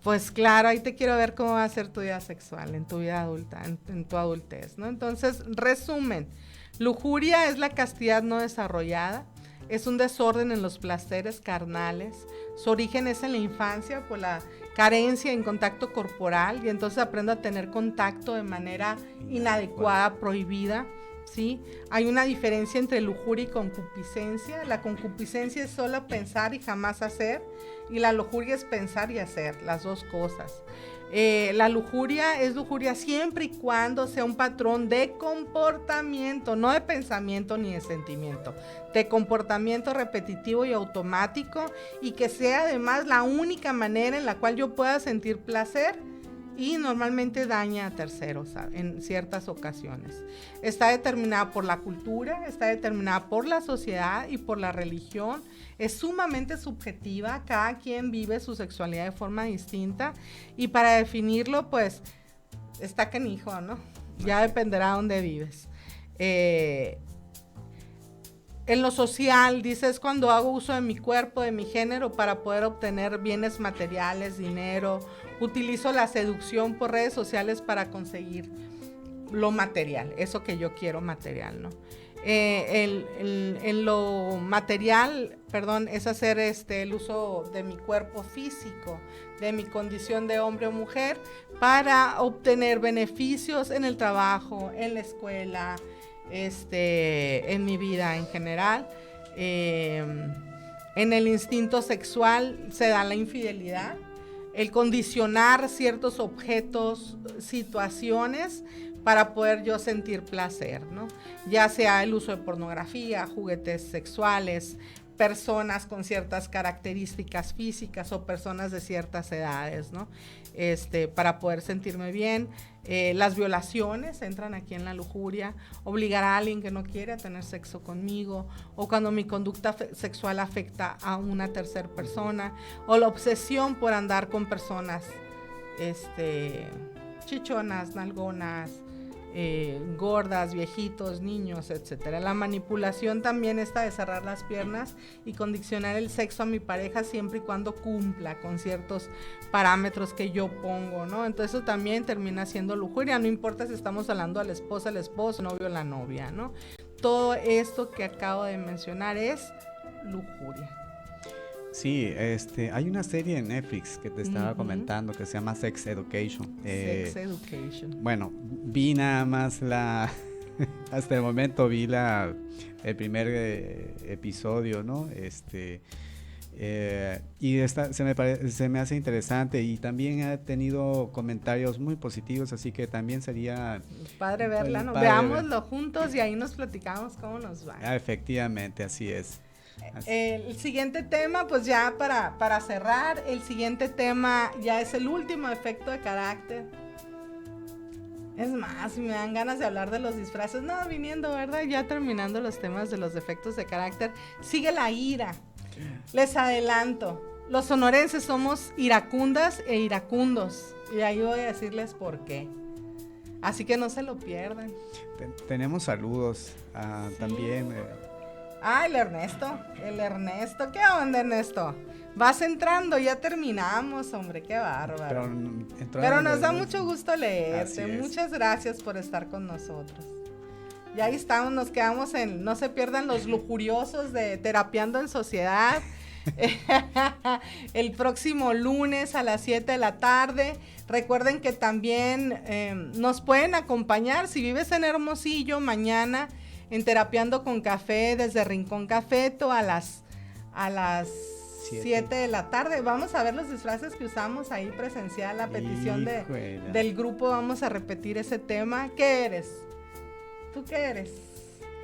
Pues claro, ahí te quiero ver cómo va a ser tu vida sexual en tu vida adulta, en tu adultez, ¿no? Entonces, resumen, lujuria es la castidad no desarrollada, es un desorden en los placeres carnales, su origen es en la infancia por la carencia en contacto corporal y entonces aprendo a tener contacto de manera inadecuada, prohibida, ¿sí? Hay una diferencia entre lujuria y concupiscencia. La concupiscencia es solo pensar y jamás hacer, y la lujuria es pensar y hacer, las dos cosas. La lujuria es lujuria siempre y cuando sea un patrón de comportamiento, no de pensamiento ni de sentimiento, de comportamiento repetitivo y automático, y que sea además la única manera en la cual yo pueda sentir placer, y normalmente daña a terceros en ciertas ocasiones. Está determinada por la cultura, está determinada por la sociedad y por la religión. Es sumamente subjetiva, cada quien vive su sexualidad de forma distinta, y para definirlo, pues, está canijo, ¿no? Ya dependerá de dónde vives. En lo social, dice, es cuando hago uso de mi cuerpo, de mi género, para poder obtener bienes materiales, dinero. Utilizo la seducción por redes sociales para conseguir lo material, eso que yo quiero material, ¿no? En lo material, es hacer el uso de mi cuerpo físico, de mi condición de hombre o mujer, para obtener beneficios en el trabajo, en la escuela, en mi vida en general. En el instinto sexual se da la infidelidad, el condicionar ciertos objetos, situaciones, para poder yo sentir placer, ¿no? Ya sea el uso de pornografía, juguetes sexuales, personas con ciertas características físicas o personas de ciertas edades, ¿no? Para poder sentirme bien. Las violaciones entran aquí en la lujuria, obligar a alguien que no quiere a tener sexo conmigo, o cuando mi conducta sexual afecta a una tercera persona, o la obsesión por andar con personas chichonas, nalgonas, gordas, viejitos, niños, etcétera. La manipulación también está de cerrar las piernas y condicionar el sexo a mi pareja siempre y cuando cumpla con ciertos parámetros que yo pongo, ¿no? Entonces eso también termina siendo lujuria, no importa si estamos hablando a la esposa, el esposo, novio, la novia, ¿no? Todo esto que acabo de mencionar es lujuria. Sí, hay una serie en Netflix que te estaba comentando que se llama Sex Education. Sex Education. Bueno, vi nada más hasta el momento vi el primer episodio, ¿no? Y se me hace interesante y también ha tenido comentarios muy positivos, así que también sería padre verla, ¿no? Veámoslo juntos y ahí nos platicamos cómo nos va. Efectivamente, así es. El siguiente tema, pues ya para cerrar, el siguiente tema ya es el último efecto de carácter. Es más, me dan ganas de hablar de los disfraces. No, viniendo, ¿verdad? Ya terminando los temas de los defectos de carácter. Sigue la ira. Les adelanto, los sonorenses somos iracundas e iracundos. Y ahí voy a decirles por qué. Así que no se lo pierdan. Tenemos saludos Sí. también. El Ernesto, ¿qué onda, Ernesto? Vas entrando, ya terminamos, hombre, qué bárbaro. Pero nos da mucho gusto leerte, muchas gracias por estar con nosotros. Y ahí estamos, nos quedamos no se pierdan los lujuriosos de Terapiando en Sociedad, el próximo lunes a las 7 de la tarde. Recuerden que también nos pueden acompañar, si vives en Hermosillo, mañana en Terapiando con Café, desde Rincón Cafeto a las 7 de la tarde. Vamos a ver los disfraces que usamos ahí presencial, a petición del grupo. Vamos a repetir ese tema. ¿Qué eres? ¿Tú qué eres?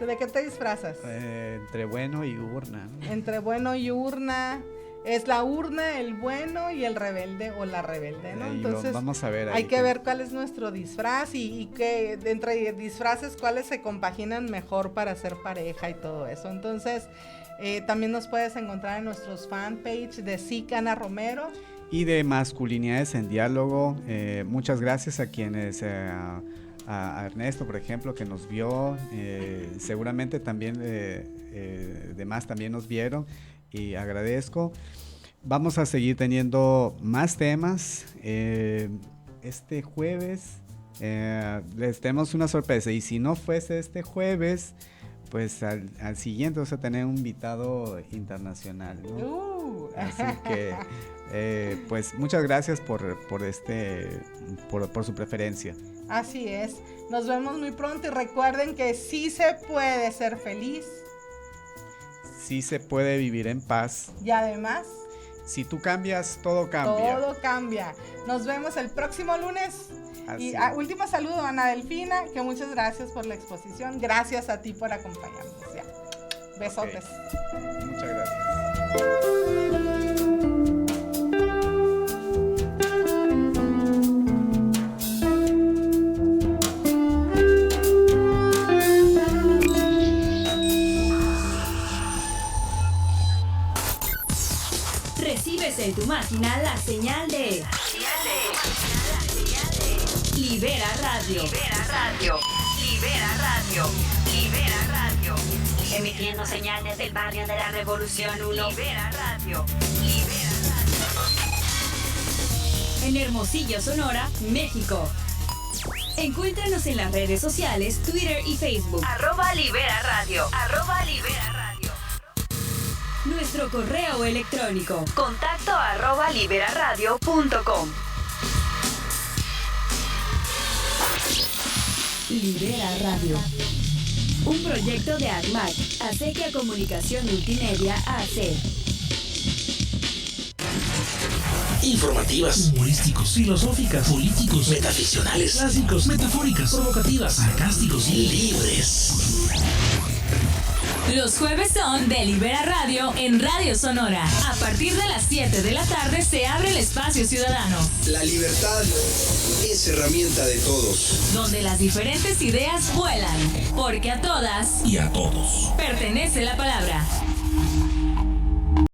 ¿De qué te disfrazas? Entre bueno y urna, ¿no? Entre bueno y urna. Es la urna, el bueno y el rebelde o la rebelde, ¿no? Entonces vamos a ver ahí hay que ver cuál es nuestro disfraz y que entre disfraces cuáles se compaginan mejor para ser pareja y todo eso. Entonces también nos puedes encontrar en nuestros fanpage de SIC Ana Romero y de Masculinidades en Diálogo. Muchas gracias a quienes a Ernesto, por ejemplo, que nos vio, seguramente también demás también nos vieron y agradezco. Vamos a seguir teniendo más temas. Este jueves les tenemos una sorpresa, y si no fuese este jueves, pues al siguiente vamos a tener un invitado internacional, ¿no? Así que pues muchas gracias por su preferencia. Así es, nos vemos muy pronto y recuerden que sí se puede ser feliz, sí se puede vivir en paz, y además si tú cambias, todo cambia. Todo cambia. Nos vemos el próximo lunes. Así. Y último saludo a Ana Delfina, que muchas gracias por la exposición. Gracias a ti por acompañarnos. Ya. Besotes. Okay. Muchas gracias. Recibes en tu máquina la señal de Libera Radio. Libera Radio. Libera Radio. Emitiendo señal desde el barrio de la Revolución 1. Libera Radio. Libera Radio. En Hermosillo, Sonora, México. Encuéntranos en las redes sociales, Twitter y Facebook. @Libera Radio. @Libera Radio. Nuestro correo electrónico. Contacto @liberaradio.com. Libera Radio. Un proyecto de ACMAC, Acequia Comunicación Multimedia AC. Informativas, humorísticos, filosóficas, políticos, metaficcionales, clásicos, metafóricas, provocativas, sarcásticos y libres. Los jueves son de Libera Radio en Radio Sonora. A partir de las 7 de la tarde se abre el espacio ciudadano, La libertad es herramienta de todos. donde las diferentes ideas vuelan, porque a todas y a todos. pertenece la palabra.